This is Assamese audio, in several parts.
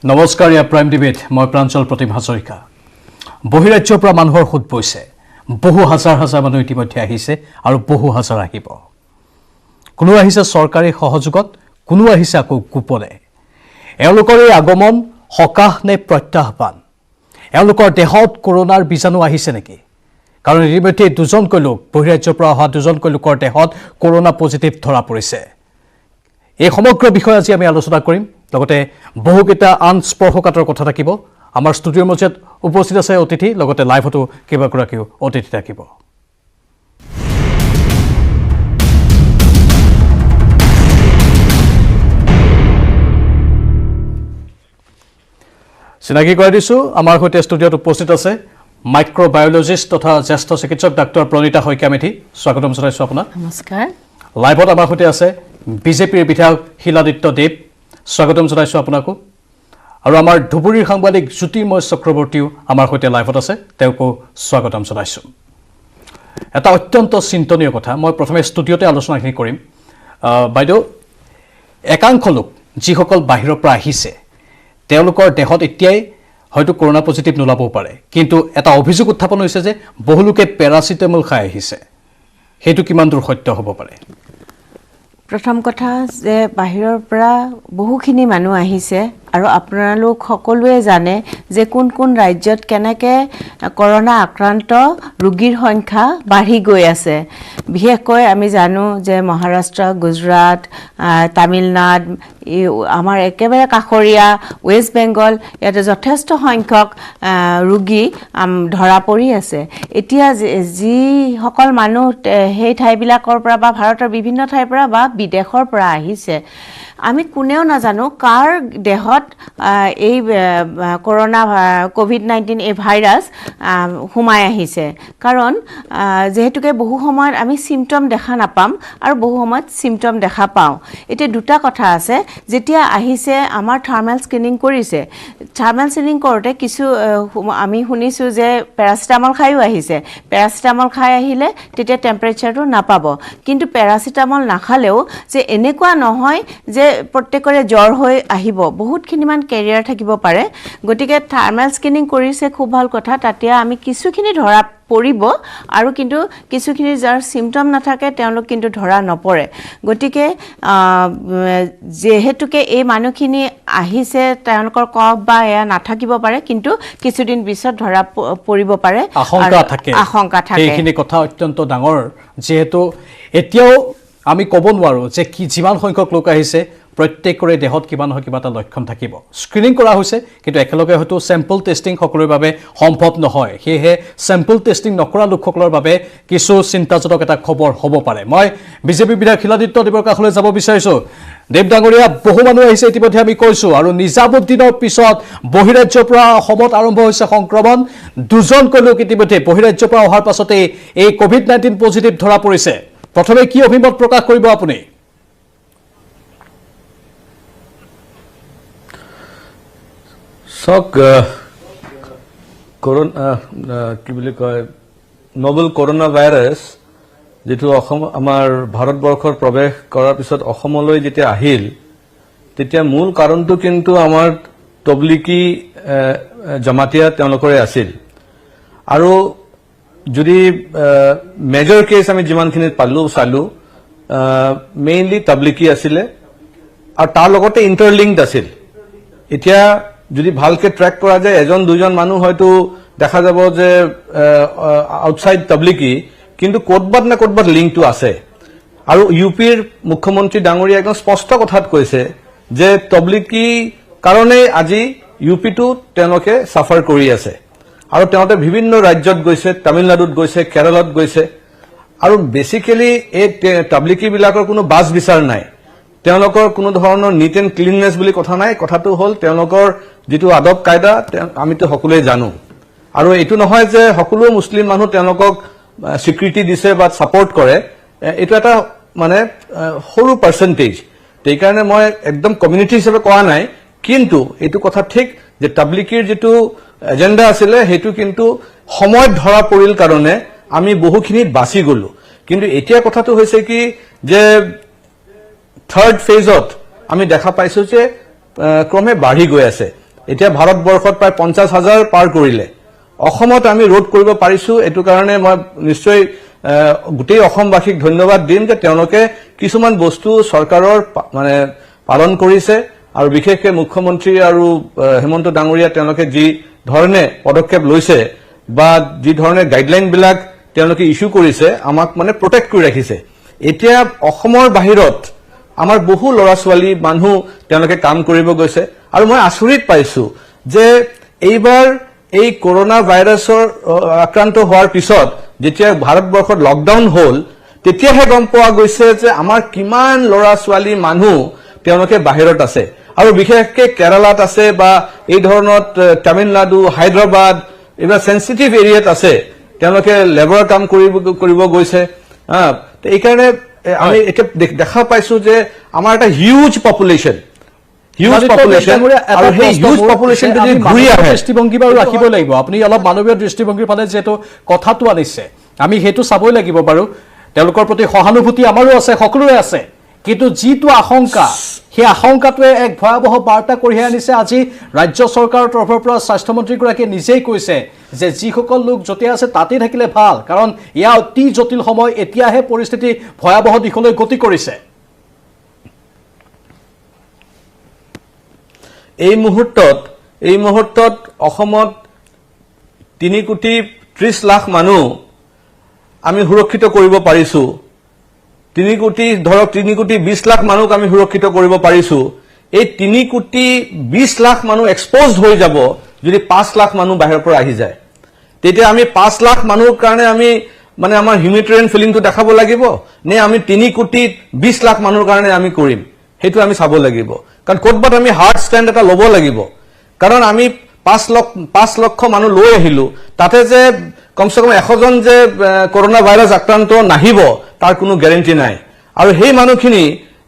নমস্কাৰ ইয়া প্ৰাইম ডিবেট মই প্ৰাঞ্চল প্ৰতিম হাজৰিকা বহিৰাজ্যৰ পৰা মানুহৰ খুদ বৈছে বহু হাজাৰ হাজাৰ মানুহ ইতিমধ্যে আহিছে আৰু বহু হাজাৰ আহিব কোনো আহিছে চৰকাৰী সহযোগত কোনো আহিছে আকৌ কুপনে এওঁলোকৰ এই আগমন হকাহ নে প্ৰত্যাহ্বান এওঁলোকৰ দেহত কৰোনাৰ বীজাণু আহিছে নেকি কাৰণ ইতিমধ্যে দুজনকৈ লোক বহিৰাজ্যৰ পৰা অহা দুজনকৈ লোকৰ দেহত কৰোনা পজিটিভ ধৰা পৰিছে এই সমগ্ৰ বিষয় আজি আমি আলোচনা কৰিম লগতে বহুকেইটা আনস্পৰ্শকাতৰ কথা থাকিব আমাৰ ষ্টুডিঅ'ৰ মাজত উপস্থিত আছে অতিথি লগতে লাইভতো কেইবাগৰাকীও অতিথি থাকিব চিনাকি কৰি দিছোঁ আমাৰ সৈতে ষ্টুডিঅ'ত উপস্থিত আছে মাইক্ৰ'বায়'লজিষ্ট তথা জ্যেষ্ঠ চিকিৎসক ডাক্তৰ প্ৰণীতা শইকীয়া মেধি স্বাগতম জনাইছোঁ আপোনাক নমস্কাৰ লাইভত আমাৰ সৈতে আছে বিজেপিৰ বিধায়ক শিলাদিত্য দেৱ স্বাগতম জনাইছোঁ আপোনাকো আৰু আমাৰ ধুবুৰীৰ সাংবাদিক জ্যোতিৰ্ময় চক্ৰৱৰ্তীও আমাৰ সৈতে লাইভত আছে তেওঁকো স্বাগতম জনাইছোঁ এটা অত্যন্ত চিন্তনীয় কথা মই প্ৰথমে ষ্টুডিঅ'তে আলোচনাখিনি কৰিম বাইদেউ একাংশ লোক যিসকল বাহিৰৰ পৰা আহিছে তেওঁলোকৰ দেহত এতিয়াই হয়তো কৰোনা পজিটিভ নোলাবও পাৰে কিন্তু এটা অভিযোগ উত্থাপন হৈছে যে বহু লোকে পেৰাচিটামল খাই আহিছে সেইটো কিমান দূৰ সত্য হ'ব পাৰে প্ৰথম কথা যে বাহিৰৰ পৰা বহুখিনি মানুহ আহিছে আৰু আপোনালোক সকলোৱে জানে যে কোন কোন ৰাজ্যত কেনেকে কৰোনা আক্ৰান্ত ৰোগীৰ সংখ্যা বাঢ়ি গৈ আছে বিশেষকৈ আমি জানো যে মহাৰাষ্ট্ৰ গুজৰাট তামিলনাডু আমাৰ একেবাৰে কাষৰীয়া ৱেষ্ট বেংগল ইয়াতে যথেষ্ট সংখ্যক ৰোগী ধৰা পৰি আছে এতিয়া যিসকল মানুহ সেই ঠাইবিলাকৰ পৰা বা ভাৰতৰ বিভিন্ন ঠাইৰ পৰা বা বিদেশৰ পৰা আহিছে আমি কোনেও নাজানো কাৰ দেহত এই কৰোনা কোভিড-19 এই ভাইৰাছ সোমাই আহিছে কাৰণ যেহেতুকে বহু সময়ত আমি সিম্পটম দেখা নাপাম আৰু বহু সময়ত সিম্পটম দেখা পাওঁ এতিয়া দুটা কথা আছে যেতিয়া আহিছে আমাৰ থাৰ্মেল স্ক্ৰিনিং কৰিছে থাৰ্মেল স্ক্ৰিনিং কৰোঁতে কিছু আমি শুনিছোঁ যে পেৰাচিটামল খায়ো আহিছে পেৰাচিটামল খাই আহিলে তেতিয়া টেম্পাৰেচাৰটো নাপাব কিন্তু পেৰাচিটামল নাখালেও যে এনেকুৱা নহয় যে প্ৰত্যেকৰে জ্বৰ হৈ আহিব বহুতখিনিমান কেৰিয়াৰ থাকিব পাৰে গতিকে থাৰ্মেল স্ক্ৰিনিং কৰিছে খুব ভাল কথা তাতে আমি কিছুখিনি ধৰা পৰিব আৰু কিন্তু কিছুখিনি যাৰ সিম্পটম নাথাকে তেওঁলোক কিন্তু ধৰা নপৰে গতিকে যেহেতুকে এই মানুহখিনি আহিছে তেওঁলোকৰ কফ বা এয়া নাথাকিব পাৰে কিন্তু কিছুদিন পিছত ধৰা পৰিব পাৰে আশংকা থাকে এইখিনি কথা অত্যন্ত ডাঙৰ যেহেতু এতিয়াও আমি ক'ব নোৱাৰো যে কি যিমান সংখ্যক লোক আহিছে প্ৰত্যেকৰে দেহত কিবা নহয় কিবা এটা লক্ষণ থাকিব স্ক্ৰিনিং কৰা হৈছে কিন্তু একেলগে হয়তো চেম্পল টেষ্টিং সকলোৰে বাবে সম্ভৱ নহয় সেয়েহে চেম্পল টেষ্টিং নকৰা লোকসকলৰ বাবে কিছু চিন্তাজনক এটা খবৰ হ'ব পাৰে মই বিজেপি বিধায়ক শিলাদিত্য দেৱৰ কাষলৈ যাব বিচাৰিছোঁ দেৱ ডাঙৰীয়া বহু মানুহ আহিছে ইতিমধ্যে আমি কৈছোঁ আৰু নিজামুদ্দিনৰ পিছত বহিৰাজ্যৰ পৰা অসমত আৰম্ভ হৈছে সংক্ৰমণ দুজনকৈ লোক ইতিমধ্যে বহিৰাজ্যৰ পৰা অহাৰ পাছতে এই কোভিড-19 পজিটিভ ধৰা পৰিছে প্ৰথমে কি অভিমত প্ৰকাশ কৰিব আপুনি সক কৰোনা কি বুলি কয় নোবেল কৰোনা ভাইৰাস যেটো অসম আমাৰ ভাৰতবৰ্ষৰ প্ৰৱেশ কৰাৰ পিছত অসমলৈ যেতিয়া আহিল তেতিয়া মূল কাৰণটো কিন্তু আমাৰ তবলিকি জমাতিয়া তেওঁলোকৰে আছিল আৰু যদি মেজৰ কেছ আমি যিমানখিনি চালো মেইনলি তবলিকি আছিলে আৰু তাৰ লগতে ইন্টাৰলিংকড আছিল এতিয়া যদি ভালকে ট্ৰেক কৰা যায় এজন দুজন মানুহ হয়তো দেখা যাব যে আউটসাইড তবলিকি কিন্তু কোটবাত না কোটবাত লিংকটো আছে আৰু ইউপিৰ মুখ্যমন্ত্ৰী ডাঙৰীয়া একদম স্পষ্ট কথাত কৈছে যে তবলিকি কাৰণে আজি ইউপিটো তেওঁলোকে সাফাৰ কৰি আছে আৰু তেওঁলোকে বিভিন্ন ৰাজ্যত গৈছে তামিলনাডুত গৈছে কেৰালাত গৈছে আৰু বেসিক্যালি এই তবলিকি বিলাকৰ কোনো বাস বিচাৰ নাই তেওঁলোকৰ কোনো ধৰণৰ নিট এণ্ড ক্লিননেছ বুলি কথা নাই কথাটো হ'ল তেওঁলোকৰ যেটো আদব কায়দা আমিতো সকলোৱে জানো আৰু এটো নহয় যে সকলো মুছলিম মানুহ তেওঁলোকক স্বীকৃতি দিছে বা সাপোৰ্ট কৰে এটো এটা মানে সৰু পাৰ্সেন্টেজ তেই কাৰণে মই একদম কমিউনিটি হিচাপে কোৱা নাই কিন্তু এটো কথা ঠিক যে তবলিকিৰ যেটো এজেন্ডা আছিলে হেতু কিন্তু সময় ধৰা পৰিল কাৰণে আমি বহুখিনি বাছি গলো কিন্তু এতিয়া কথাটো হৈছে কি যে থাৰ্ড ফেজত আমি দেখা পাইছো যে ক্ৰমে বাঢ়ি গৈ আছে এতিয়া ভাৰতবৰ্ষত প্ৰায় 50,000 পাৰ কৰিলে অসমত আমি ৰোধ কৰিব পাৰিছো এটো কাৰণে মই নিশ্চয় গোটেই অসমবাসীক ধন্যবাদ দিম যে তেওঁলোকে কিছুমান বস্তু চৰকাৰৰ মানে পালন কৰিছে আৰু বিশেষকৈ মুখ্যমন্ত্ৰী আৰু হেমন্ত ডাঙৰীয়া তেওঁলোকে যি ধৰণে পদক্ষেপ লৈছে বা যি ধৰণে গাইডলাইন বিলাক তেওঁলোকে ইস্যু কৰিছে আমাক মানে প্ৰটেক্ট কৰি ৰাখিছে এতিয়া অসমৰ বাহিৰত আমাৰ বহু ল'ৰা ছোৱালী মানুহ তেওঁলোকে কাম কৰিব গৈছে আৰু মই আচৰিত পাইছো যে এইবাৰ এই কৰোনা ভাইৰাছৰ আক্ৰান্ত হোৱাৰ পিছত যেতিয়া ভাৰতবৰ্ষত লকডাউন হল তেতিয়াহে গম পোৱা গৈছে যে আমাৰ কিমান ল'ৰা ছোৱালী মানুহ তেওঁলোকে বাহিৰত আছে আৰু বিশেষকৈ কেৰালাত আছে বা এই ধৰণৰ তামিলনাডু হায়দৰাবাদ এইবিলাক সেনচিটিভ এৰিয়াত আছে তেওঁলোকে লেবাৰ কাম কৰিব গৈছে এইকাৰণে আমি এতিয়া দেখা পাইছো যে আমাৰ এটা হিউজ পপুলেশ্যন আৰু সেই হিউজ পপুলেশ্যন যদি ঘূৰি আহে দৃষ্টিভংগী বাৰু ৰাখিব লাগিব আপুনি অলপ মানৱীয় দৃষ্টিভংগীৰ ফালে যিহেতু কথাটো আনিছে আমি সেইটো চাবই লাগিব বাৰু তেওঁলোকৰ প্ৰতি সহানুভূতি আমাৰো আছে সকলোৰে আছে কিন্তু যিটো আশংকা সেই আশংকাটোৱে এক ভয়াৱহ বাৰ্তা কঢ়িয়াই আনিছে আজি ৰাজ্য চৰকাৰৰ তৰফৰ পৰা স্বাস্থ্যমন্ত্ৰীগৰাকীয়ে নিজেই কৈছে যে যিসকল লোক য'তে আছে তাতেই থাকিলে ভাল কাৰণ ইয়া অতি জটিল সময় এতিয়াহে পৰিস্থিতি ভয়াৱহ দিশলৈ গতি কৰিছে এই মুহূৰ্তত অসমত 3,30,00,000 মানুহ আমি সুৰক্ষিত কৰিব পাৰিছো 3,20,00,000 মানুহক আমি সুৰক্ষিত কৰিব পাৰিছো এই 3,20,00,000 মানুহ এক্সপ'জড হৈ যাব যদি 5,00,000 মানুহ বাহিৰৰ পৰা আহি যায় তেতিয়া আমি 5,00,000 মানুহৰ কাৰণে আমি মানে আমাৰ হিউমেনিটেৰিয়ান ফিলিংটো দেখাব লাগিব নে আমি 3,20,00,000 মানুহৰ কাৰণে আমি কৰিম হেতু আমি চাব লাগিব কাৰণ কোটবাত আমি হাৰ্ড ষ্টেণ্ড এটা ল'ব লাগিব কাৰণ আমি 5 লক্ষ মানুহ লৈ আহিলো তাতে যে কমসে কম 100 জন যে কৰোনা ভাইৰাছ আক্ৰান্ত নাহিব তাৰ কোনো গ্যাৰান্টি নাই আৰু সেই মানুহখিনি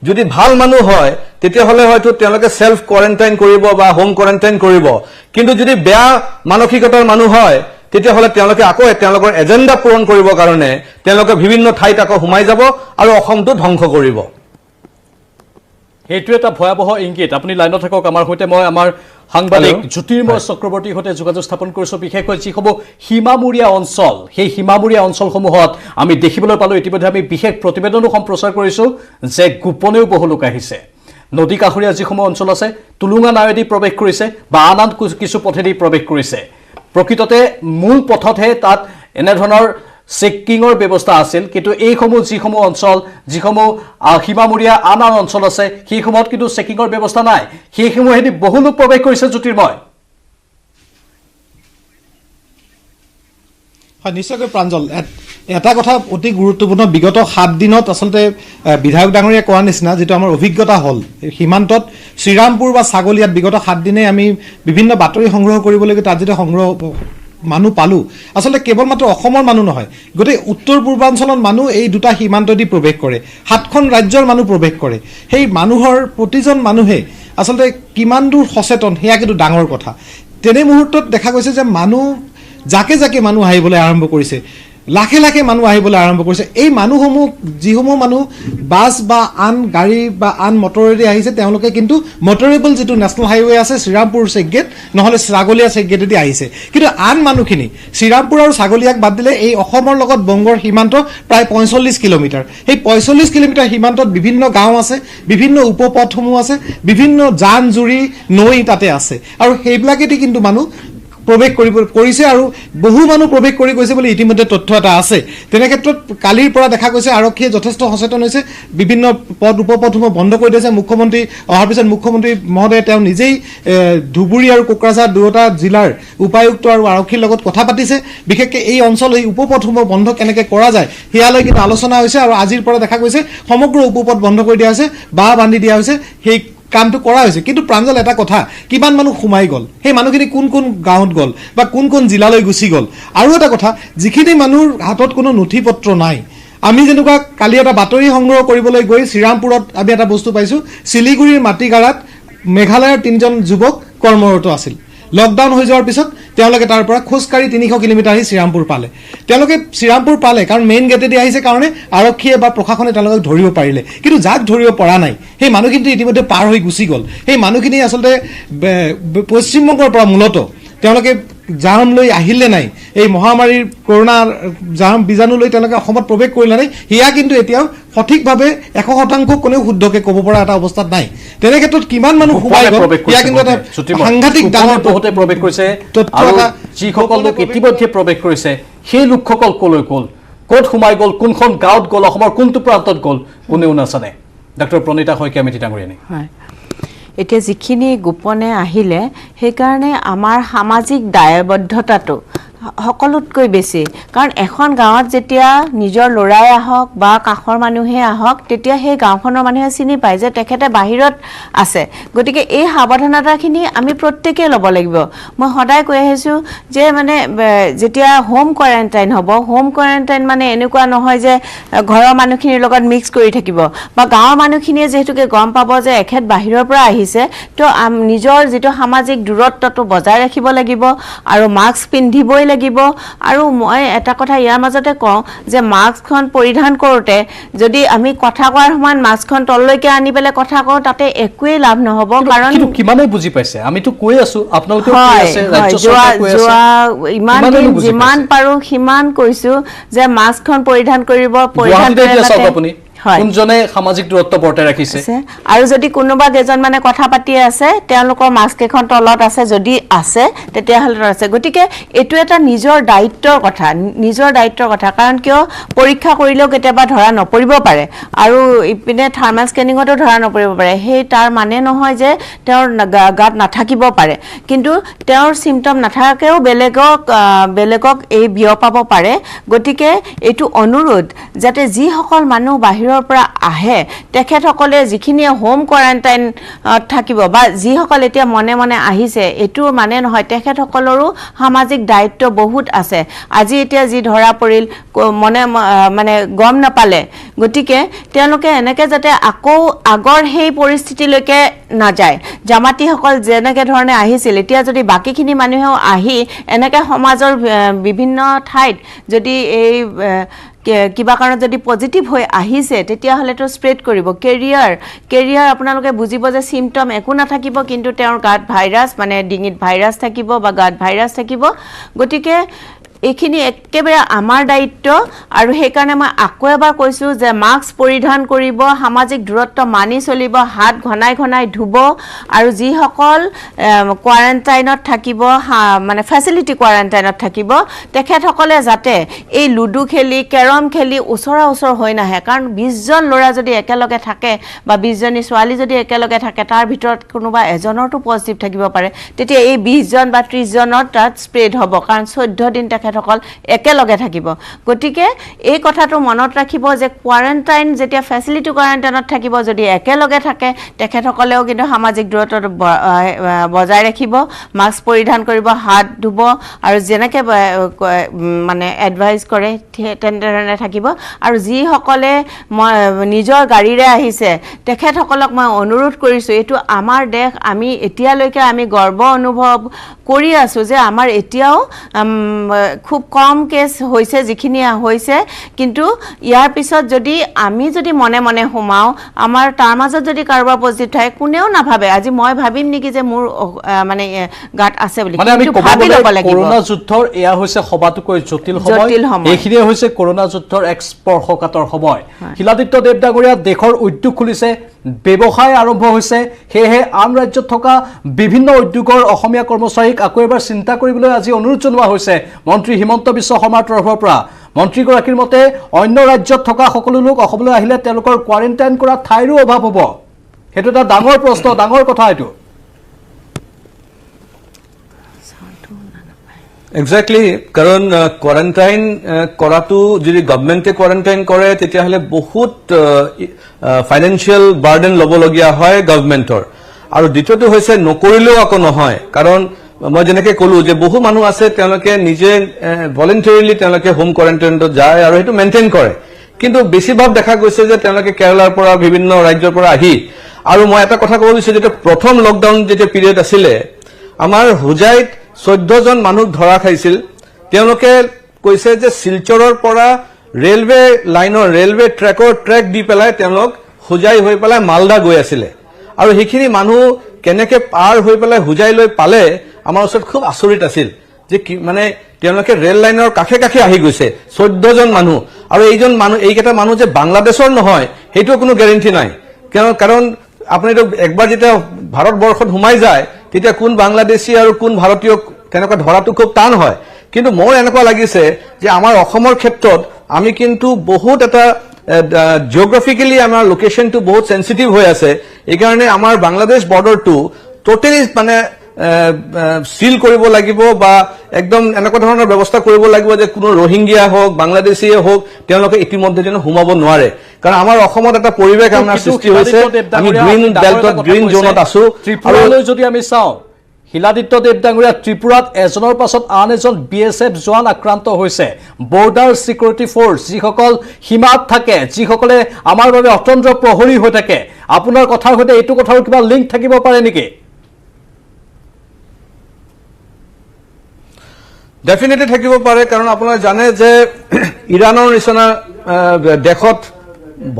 যদি ভাল মানুহ হয় তেতিয়াহলে হয়তো তেওঁলোকে সেলফ কোৱাৰেণ্টাইন কৰিব বা হোম কোৱাৰেণ্টাইন কৰিব কিন্তু যদি বেয়া মানসিকতাৰ মানুহ হয় তেতিয়াহলে তেওঁলোকে আকৌ তেওঁলোকৰ এজেন্ডা পূৰণ কৰিবৰ কাৰণে তেওঁলোকে বিভিন্ন ঠাইত আকৌ সোমাই যাব আৰু অসমটো ধ্বংস কৰিব এইটো এটা ভয়াৱহ ইংগিত আপুনি লাইনত থাকক আমাৰ সৈতে মই আমাৰ সাংবাদিক জ্যোতিৰ্ময় চক্ৰৱৰ্তীৰ সৈতে যোগাযোগ স্থাপন কৰিছো বিশেষকৈ যিসমূহ সীমামূৰীয়া অঞ্চল সেই সীমামূৰীয়া অঞ্চলসমূহত আমি দেখিবলৈ পালো ইতিমধ্যে আমি বিশেষ প্ৰতিবেদনো সম্প্ৰচাৰ কৰিছো যে গোপনেও বহু লোক আহিছে নদী কাষৰীয়া যিসমূহ অঞ্চল আছে তুলুঙা নাৱেদি প্ৰৱেশ কৰিছে বা আন কিছু পথেদি প্ৰৱেশ কৰিছে প্ৰকৃততে মূল পথতহে তাত এনেধৰণৰ চেকিংৰ ব্যৱস্থা আছিল কিন্তু এইসমূহ যিসমূহ অঞ্চল যিসমূহ সীমামূৰীয়া আন অঞ্চল আছে সেইসমূহত কিন্তু চেকিংৰ ব্যৱস্থা নাই সেইসমূহেদি বহু লোক প্ৰৱেশ কৰিছে জ্যোতিৰ্ময় হয় নিশ্চয়কৈ প্ৰাঞ্জল এটা কথা অতি গুৰুত্বপূৰ্ণ বিগত 7 দিনত আসলতে বিধায়ক ডাঙৰীয়া কোৱাৰ নিচিনা যেটো আমাৰ অভিজ্ঞতা হল সীমান্তত শ্ৰীৰামপুৰ বা ছাগলিয়াত বিগত 7 দিনে আমি বিভিন্ন বাতৰি সংগ্ৰহ কৰিবলৈ তাত যেটো সংগ্ৰহ মানুহ পালো আসলে কেৱল মাত্ৰ অসমৰ মানুহ নহয় গোটেই উত্তৰ পূৰ্বাঞ্চলৰ মানুহ এই দুটা সীমান্ত দি প্ৰৱেশ কৰে 7খন ৰাজ্যৰ মানুহ প্ৰৱেশ কৰে সেই মানুহৰ প্ৰতিজন মানুহে আসলে কিমান দূৰ সচেতন হেয়া কিন্তু ডাঙৰ কথা তেনে মুহূৰ্তত দেখা গৈছে যে মানুহ জাকে জাকে মানুহ আহিবলৈ আৰম্ভ কৰিছে লাখে লাখে মানুহ আহিবলৈ আৰম্ভ কৰিছে এই মানুহসমূহ যিসমূহ মানুহ বাস বা আন গাড়ী বা আন মটৰেদি আহিছে তেওঁলোকে কিন্তু মটৰেবল যেটো নেশনাল হাইৱে আছে শ্ৰীৰামপুৰ চেকগেট নহলে ছাগলিয়া চেকগেটেদি আহিছে কিন্তু আন মানুহখিনি শ্ৰীৰামপুৰ আৰু ছাগলিয়াক বাদ দিলে এই অসমৰ লগত বংগৰ সীমান্ত প্ৰায় 45 কিলোমিটাৰ এই 45 কিলোমিটাৰ সীমান্তত বিভিন্ন গাঁও আছে বিভিন্ন উপপথসমূহ আছে বিভিন্ন জান জুৰি নৈ তাতে আছে আৰু সেইবিলাকেদি কিন্তু মানুহ প্ৰৱেশ কৰিছে আৰু বহু মানুহ প্ৰৱেশ কৰি গৈছে বুলি ইতিমধ্যে তথ্য এটা আছে তেনে ক্ষেত্ৰত কালিৰ পৰা দেখা গৈছে আৰক্ষীয়ে যথেষ্ট সচেতন হৈছে বিভিন্ন পথ উপপথসমূহ বন্ধ কৰি দিছে মুখ্যমন্ত্ৰী অহাৰ পিছত মুখ্যমন্ত্ৰী মহোদয়ে তেওঁ নিজেই ধুবুৰী আৰু কোকৰাঝাৰ দুটা জিলাৰ উপায়ুক্ত আৰু আৰক্ষীৰ লগত কথা পাতিছে বিশেষকৈ এই অঞ্চল এই উপপথসমূহ বন্ধ কেনেকৈ কৰা যায় হেয়ালৈ কিন্তু আলোচনা হৈছে আৰু আজিৰ পৰা দেখা গৈছে সমগ্ৰ উপপথ বন্ধ কৰি দিয়া হৈছে বাহ বান্ধি দিয়া হৈছে সেই কামটো কৰা হৈছে কিন্তু প্ৰাঞ্জল এটা কথা কিমান মানুহ সোমাই গল সেই মানুহখিনি কোন কোন গাঁৱত গল বা কোন কোন জিলালৈ গুচি গল আৰু এটা কথা যিখিনি মানুহৰ হাতত কোনো নথিপত্ৰ নাই আমি যেনেকুৱা কালি এটা বাতৰি সংগ্ৰহ কৰিবলৈ গৈ শ্ৰীৰামপুৰত আমি এটা বস্তু পাইছো শিলিগুৰিৰ মাটিগাৰাত মেঘালয়ৰ 3জন যুৱক কৰ্মৰত আছিল লকডাউন হৈ যোৱাৰ পিছত তেওঁলোকে তাৰ পৰা খোজকাঢ়ি 300 কিলোমিটাৰ আহি শ্ৰীৰামপুৰ পালে তেওঁলোকে শ্ৰীৰামপুৰ পালে কাৰণ মেইন গেটেদি আহিছে কাৰণে আৰক্ষীয়ে বা প্ৰশাসনে তেওঁলোকক ধৰিব পাৰিলে কিন্তু যাক ধৰিব পৰা নাই সেই মানুহখিনি ইতিমধ্যে পাৰ হৈ গুচি গ'ল সেই মানুহখিনি আচলতে পশ্চিমবংগৰ পৰা মূলত তেওঁলোকে জাৰ্ম লৈ আহিলে নাই এই মহামাৰীৰ কৰোনা জাৰ্ম বীজাণু লৈ তেওঁলোকে অসমত প্ৰৱেশ কৰিলে নাই হিয়া কিন্তু এতিয়াও সঠিকভাৱে 100% কোনেও শুদ্ধকে ক'ব পৰা এটা অৱস্থাত নাই তেনে ক্ষেত্ৰত কিমান মানুহ সোমাই গ'ল হিয়া কিন্তু এটা সাংঘাতিক ডাঙৰ বহুতে প্ৰৱেশ কৰিছে আৰু যিসকল লোক ইতিমধ্যে প্ৰৱেশ কৰিছে সেই লোকসকল কলৈ গ'ল ক'ত সোমাই গ'ল কোনখন গাঁৱত গ'ল অসমৰ কোনটো প্ৰান্তত গ'ল কোনেও নাজানে ডক্টৰ প্ৰণীতা শইকীয়া মেথি ডাঙৰীয়ানী এতিয়া যিখিনি গোপনে আহিলে সেইকাৰণে আমাৰ সামাজিক দায়বদ্ধতাটো সকলোতকৈ বেছি কাৰণ এখন গাঁৱত যেতিয়া নিজৰ ল'ৰাই আহক বা কাষৰ মানুহে আহক তেতিয়া সেই গাঁওখনৰ মানুহে চিনি পায় যে তেখেতে বাহিৰত আছে গতিকে এই সাৱধানতাখিনি আমি প্ৰত্যেকেই ল'ব লাগিব মই সদায় কৈ আহিছোঁ যে মানে যেতিয়া হোম কোৱাৰেণ্টাইন হ'ব হোম কোৱাৰেণ্টাইন মানে এনেকুৱা নহয় যে ঘৰৰ মানুহখিনিৰ লগত মিক্স কৰি থাকিব বা গাঁৱৰ মানুহখিনিয়ে যিহেতুকে গম পাব যে এখেত বাহিৰৰ পৰা আহিছে তো নিজৰ যিটো সামাজিক দূৰত্বটো বজাই ৰাখিব লাগিব আৰু মাস্ক পিন্ধিবই লাগিব আৰু মই এটা কথা ইয়াৰ মাজতে কওঁ যে মাস্কখন পৰিধান কৰোঁতে যদি আমি কথা কোৱাৰ সময়ত মাস্কখন তললৈকে আনি পেলাই কথা কওঁ তাতে একোৱেই লাভ নহ'ব কাৰণ কিমানে বুজি পাইছে আমিতো কৈ আছো আপোনালোকে কৈ আছে ৰাজ্য চৰকাৰে কৈ আছে ইমান দিন যিমান পাৰো সিমান কৈছো যে মাস্কখন পৰিধান কৰিব পৰিধান আপুনি কোনজনে সামাজিক দূৰত্ব বৰ্তাই ৰাখিছে আৰু যদি কোনোবা কেজন মানে কথা পাতি আছে তেওঁলোকৰ মাস্ক এখন তলত আছে যদি আছে তেতিয়াহ'লে আছে গতিকে এইটো এটা নিজৰ দায়িত্বৰ কথা কাৰণ কিয় পৰীক্ষা কৰিলেও কেতিয়াবা ধৰা নপৰিব পাৰে আৰু ইপিনে থাৰ্মেল স্কেনিঙতো ধৰা নপৰিব পাৰে সেই তাৰ মানে নহয় যে তেওঁৰ গাত নাথাকিব পাৰে কিন্তু তেওঁৰ চিমটম নাথাকেও বেলেগক এই বিয়পাব পাৰে গতিকে এইটো অনুৰোধ যাতে যিসকল মানুহ বাহিৰৰ পৰা আহে তেখেতসকলে যিখিনিয়ে হোম কোৱাৰেণ্টাইন থাকিব বা যিসকল এতিয়া মনে মনে আহিছে এইটো মানে নহয় তেখেতসকলৰো সামাজিক দায়িত্ব বহুত আছে আজি এতিয়া যি ধৰা পৰিল মানে গম নাপালে গতিকে তেওঁলোকে এনেকৈ যাতে আকৌ আগৰ সেই পৰিস্থিতিলৈকে নাযায় জামাতীসকল যেনেকৈ ধৰণে আহিছিল এতিয়া যদি বাকীখিনি মানুহেও আহি এনেকৈ সমাজৰ বিভিন্ন ঠাইত যদি এই কিবা কাৰণত যদি পজিটিভ হৈ আহিছে তেতিয়াহ'লেতো স্প্ৰেড কৰিব কেৰিয়াৰ আপোনালোকে বুজিব যে চিমটম একো নাথাকিব কিন্তু তেওঁৰ গাত ভাইৰাছ মানে ডিঙিত ভাইৰাছ থাকিব বা গাত ভাইৰাছ থাকিব গতিকে এইখিনি একেবাৰে আমাৰ দায়িত্ব আৰু সেইকাৰণে মই আকৌ এবাৰ কৈছোঁ যে মাস্ক পৰিধান কৰিব সামাজিক দূৰত্ব মানি চলিব হাত ঘনাই ধুব আৰু যিসকল কোৱাৰেণ্টাইনত থাকিব মানে ফেচিলিটি কোৱাৰেণ্টাইনত থাকিব তেখেতসকলে যাতে এই লুডু খেলি কেৰম খেলি ওচৰ হৈ নাহে কাৰণ 20জন ল'ৰা যদি একেলগে থাকে বা 20জনী ছোৱালী যদি একেলগে থাকে তাৰ ভিতৰত কোনোবা এজনৰতো পজিটিভ থাকিব পাৰে তেতিয়া এই 20জন বা 30জনৰ তাত স্প্ৰেড হ'ব কাৰণ 14 দিন তেখেতসকল একেলগে থাকিব গতিকে এই কথাটো মনত ৰাখিব যে কোৱাৰেণ্টাইন যেতিয়া ফেচিলিটি কোৱাৰেণ্টাইনত থাকিব যদি একেলগে থাকে তেখেতসকলেও কিন্তু সামাজিক দূৰত্ব বজাই ৰাখিব মাস্ক পৰিধান কৰিব হাত ধুব আৰু যেনেকৈ মানে এডভাইচ কৰে তেনেধৰণে থাকিব আৰু যিসকলে নিজৰ গাড়ীৰে আহিছে তেখেতসকলক মই অনুৰোধ কৰিছোঁ এইটো আমাৰ দেশ আমি এতিয়ালৈকে আমি গৰ্ব অনুভৱ কৰি আছোঁ যে আমাৰ এতিয়াও খুব কম কেছ হৈছে যিখিনি হৈছে কিন্তু ইয়াৰ পিছত যদি আমি যদি মনে মনে সোমাওঁ আমাৰ তাৰ মাজত যদি কাৰোবাৰ পজিটিভ থাকে কোনেও নাভাবে আজি মই ভাবিম নেকি যে মোৰ মানে গাত আছে বুলি কিন্তু ভাবি ল'ব লাগিব কৰোনা যুদ্ধৰ এয়া হৈছে সবাতোকৈ জটিল সময় এইখিনিয়ে হৈছে কৰোনা যুদ্ধৰ এক স্পৰ্শকাতৰ সময় শিলাদিত্য দেৱ ডাঙৰীয়া দেশৰ উদ্যোগ খুলিছে ব্যৱসায় আৰম্ভ হৈছে সেয়েহে আন ৰাজ্যত থকা বিভিন্ন উদ্যোগৰ অসমীয়া কৰ্মচাৰীক আকৌ এবাৰ চিন্তা কৰিবলৈ আজি অনুৰোধ জনোৱা হৈছে মন্ত্ৰী হিমন্ত বিশ্ব শৰ্মাৰ তৰফৰ পৰা মন্ত্ৰীগৰাকীৰ মতে অন্য ৰাজ্যত থকা সকলো লোক অসমলৈ আহিলে তেওঁলোকৰ কোৱাৰেণ্টাইন কৰা ঠাইৰো অভাৱ হ'ব সেইটো এটা ডাঙৰ প্ৰশ্ন ডাঙৰ কথা এইটো এক্স্যাক্টলি কাৰণ কোৱাৰেণ্টাইন কৰাটো যদি গভৰ্ণমেণ্টে কোৱাৰেণ্টাইন কৰে তেতিয়াহ'লে বহুত ফাইনেন্সিয়েল বাৰ্ডেন ল'বলগীয়া হয় গভৰ্ণমেণ্টৰ আৰু দ্বিতীয়টো হৈছে নকৰিলেও আকৌ নহয় কাৰণ মই যেনেকৈ ক'লো যে বহু মানুহ আছে তেওঁলোকে নিজে ভলেণ্টাৰীলি তেওঁলোকে হোম কোৱাৰেণ্টাইনত যায় আৰু সেইটো মেইনটেইন কৰে কিন্তু বেছিভাগ দেখা গৈছে যে তেওঁলোকে কেৰালাৰ পৰা বিভিন্ন ৰাজ্যৰ পৰা আহি আৰু মই এটা কথা ক'ব বিচাৰিছোঁ যে প্ৰথম লকডাউন যেতিয়া পিৰিয়ড আছিলে আমাৰ হোজাইত 14 জন মানুহ ধৰা খাইছিল তেওঁলোকে কৈছে যে শিলচৰৰ পৰা ৰেলৱে লাইনৰ ৰেলৱে ট্ৰেক দি পেলাই তেওঁলোক হোজাই হৈ পেলাই মালদা গৈ আছিলে আৰু সেইখিনি মানুহ কেনেকে পাৰ হৈ পেলাই হোজাই লৈ পালে আমাৰ ওচৰত খুব আচৰিত আছিল যে মানে তেওঁলোকে ৰেল লাইনৰ কাষে কাষে আহি গৈছে 14 জন মানুহ আৰু এইকেইটা মানুহ যে বাংলাদেশৰ নহয় সেইটো কোনো গ্যাৰান্টি নাই কাৰণ আপুনি একবাৰ যেতিয়া ভাৰতবৰ্ষত সোমাই যায় তেতিয়া কোন বাংলাদেশী আৰু কোন ভাৰতীয় তেনেকুৱা ধৰাটো খুব টান হয় কিন্তু মোৰ এনেকুৱা লাগিছে যে আমাৰ অসমৰ ক্ষেত্ৰত আমি কিন্তু বহুত এটা জিওগ্ৰাফিক্যালি আমাৰ লোকেশনটো বহুত সেনসিটিভ হৈ আছে এই কাৰণে আমাৰ বাংলাদেশ বৰ্ডাৰটো টোটালি মানে সিল কৰিব লাগিব বা একদম এনেকুৱা ধৰণৰ ব্যৱস্থা কৰিব লাগিব যে কোনো ৰোহিংগিয়া হোক বাংলাদেশীয়ে হোক তেওঁলোকে ইতিমধ্যে যেন সোমাব নোৱাৰে কাৰণ আমাৰ অসমত এটা পৰিৱেশ আমাৰ সৃষ্টি হৈছে আমি গ্ৰীণ বেল্টত গ্ৰীণ জোনত আছো ত্ৰিপুৰালৈ যদি আমি চাওঁ হিলাদিত্য দেৱ ডাঙৰীয়া ত্ৰিপুৰাত এজনৰ পাছত আন এজন BSF জোৱান আক্ৰান্ত হৈছে বৰ্ডাৰ সিকিউৰিটি ফোৰ্স যিসকল সীমাত থাকে যিসকলে আমাৰ বাবে অতন্ত্ৰ প্ৰহৰী হৈ থাকে আপোনাৰ কথাৰ সৈতে এইটো কথাৰ কিবা লিংক থাকিব পাৰে নেকি ডেফিনেটলি থাকিব পাৰে কাৰণ আপোনালোকে জানে যে ইৰানৰ নিচিনা দেশত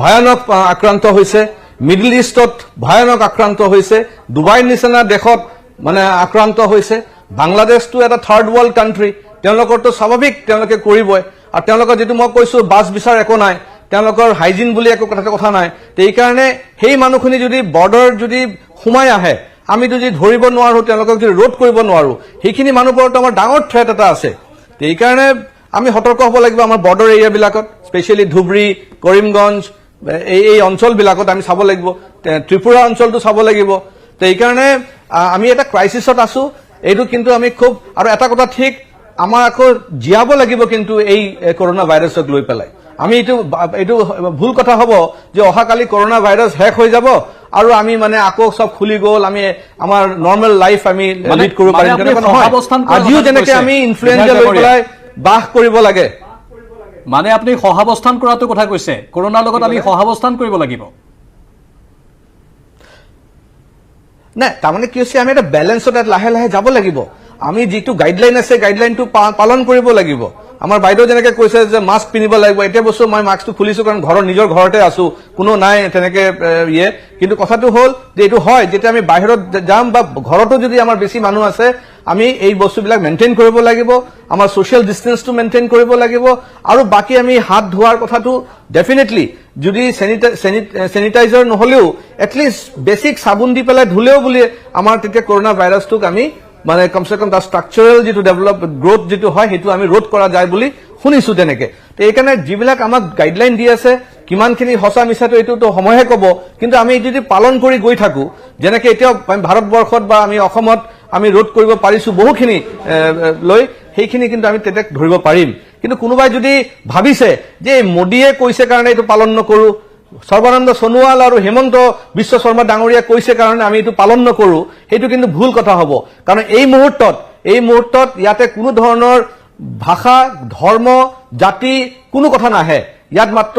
ভয়ানক আক্ৰান্ত হৈছে মিডল ইষ্টত ভয়ানক আক্ৰান্ত হৈছে ডুবাইৰ নিচিনা দেশত মানে আক্ৰান্ত হৈছে বাংলাদেশটো এটা থাৰ্ড ওয়াৰ্ল্ড কান্ট্ৰি তেওঁলোকৰটো স্বাভাৱিক তেওঁলোকে কৰিবই আৰু তেওঁলোকৰ যেটো মই কৈছো বাস বিচাৰ একো নাই তেওঁলোকৰ হাইজিন বুলি একো কথা নাই এই কাৰণে সেই মানুহখিনি যদি বৰ্ডাৰ যদি সোমাই আহে আমি যদি ধৰিব নোৱাৰো তেওঁলোকক যদি ৰোধ কৰিব নোৱাৰো সেইখিনি মানুহবোৰত আমাৰ ডাঙৰ থ্ৰেট এটা আছে এই কাৰণে আমি সতৰ্ক হ'ব লাগিব আমাৰ বৰ্ডাৰ এৰিয়া বিলাকত স্পেশালি ধুবৰী কৰিমগঞ্জ এই অঞ্চল বিলাকত আমি চাব লাগিব ত্ৰিপুৰা অঞ্চলটো চাব লাগিব এই কাৰণে আমি এটা ক্ৰাইসিছত আছো এইটো কিন্তু আমি খুব আৰু এটা কথা ঠিক আমাৰ আকৌ জিয়াব লাগিব কিন্তু এই কৰোনা ভাইৰাছক লৈ পেলাই আমি এইটো ভুল কথা হ'ব যে অহাকালি কৰোনা ভাইৰাছ শেষ হৈ যাব আৰু আমি মানে আকৌ সব খুলি গল আমি আমাৰ নৰ্মেল লাইফ আমি লিড কৰিব পাৰিম তেনেকুৱা নহয় আজিও যেনেকৈ আমি ইনফ্লুৱেঞ্জা লৈ পেলাই বাস কৰিব লাগে মানে আপুনি সহাৱস্থান কৰাটো কথা কৈছে কৰোনাৰ লগত আমি সহাৱস্থান কৰিব লাগিব না তাৰমানে কি হৈছে আমি এটা বেলেন্সত লাহে লাহে যাব লাগিব আমি যেটো গাইডলাইন আছে গাইডলাইনটো পালন কৰিব লাগিব আমাৰ বাইদেউ যেনেকৈ কৈছে যে মাস্ক পিনিব লাগিব এতিয়া বস্তু মই মাস্কটো খুলিছো কাৰণ নিজৰ ঘৰতে আছো কোনো নাই তেনেকৈ কিন্তু কথাটো হ'ল যে এইটো হয় যেতিয়া আমি বাহিৰত যাম বা ঘৰতো যদি আমাৰ বেছি মানুহ আছে আমি এই বস্তুবিলাক মেইনটেইন কৰিব লাগিব আমাৰ সোশ্যাল ডিসটেন্সটো মেইনটেইন কৰিব লাগিব আৰু বাকি আমি হাত ধোৱাৰ কথাটো ডেফিনেটলি যদি স্যানিটাইজাৰ নহলেও এটলিষ্ট বেসিক সাবুন দি পেলাই ধুলেও বুলি আমাৰ তেতিয়া কৰোনা ভাইৰাছটোক আমি মানে কমসে কম তাৰ স্ট্ৰাকচাৰাল যেটো ডেভেলপ গ্ৰোথ যেটো হয় হেতু আমি ৰোধ কৰা যায় বুলি শুনিছো তেনেকে তে এইকাৰণে যিবিলাক আমাক গাইডলাইন দি আছে কিমানখিনি হসা মিছাটো এইটো সময়হে কব কিন্তু আমি যদি পালন কৰি গৈ থাকো যেনেকে এতিয়া ভাৰতবৰ্ষত বা আমি অসমত আমি ৰোধ কৰিব পাৰিছো বহুখিনি লৈ সেইখিনি কিন্তু আমি তেতে ধৰিব পাৰিম কিন্তু কোনোবাই যদি ভাবিছে যে মোদীয়ে কৈছে কাৰণে এইটো পালন নকৰো সৰ্বানন্দ সোণোৱাল আৰু হেমন্ত বিশ্ব শৰ্মা ডাঙৰীয়া কৈছে কাৰণে আমি এইটো পালন নকৰো হেতু কিন্তু ভুল কথা হ'ব কাৰণ এই মুহূৰ্তত ইয়াতে কোনো ধৰণৰ ভাষা ধৰ্ম জাতি কোনো কথা নাহে ইয়াত মাত্ৰ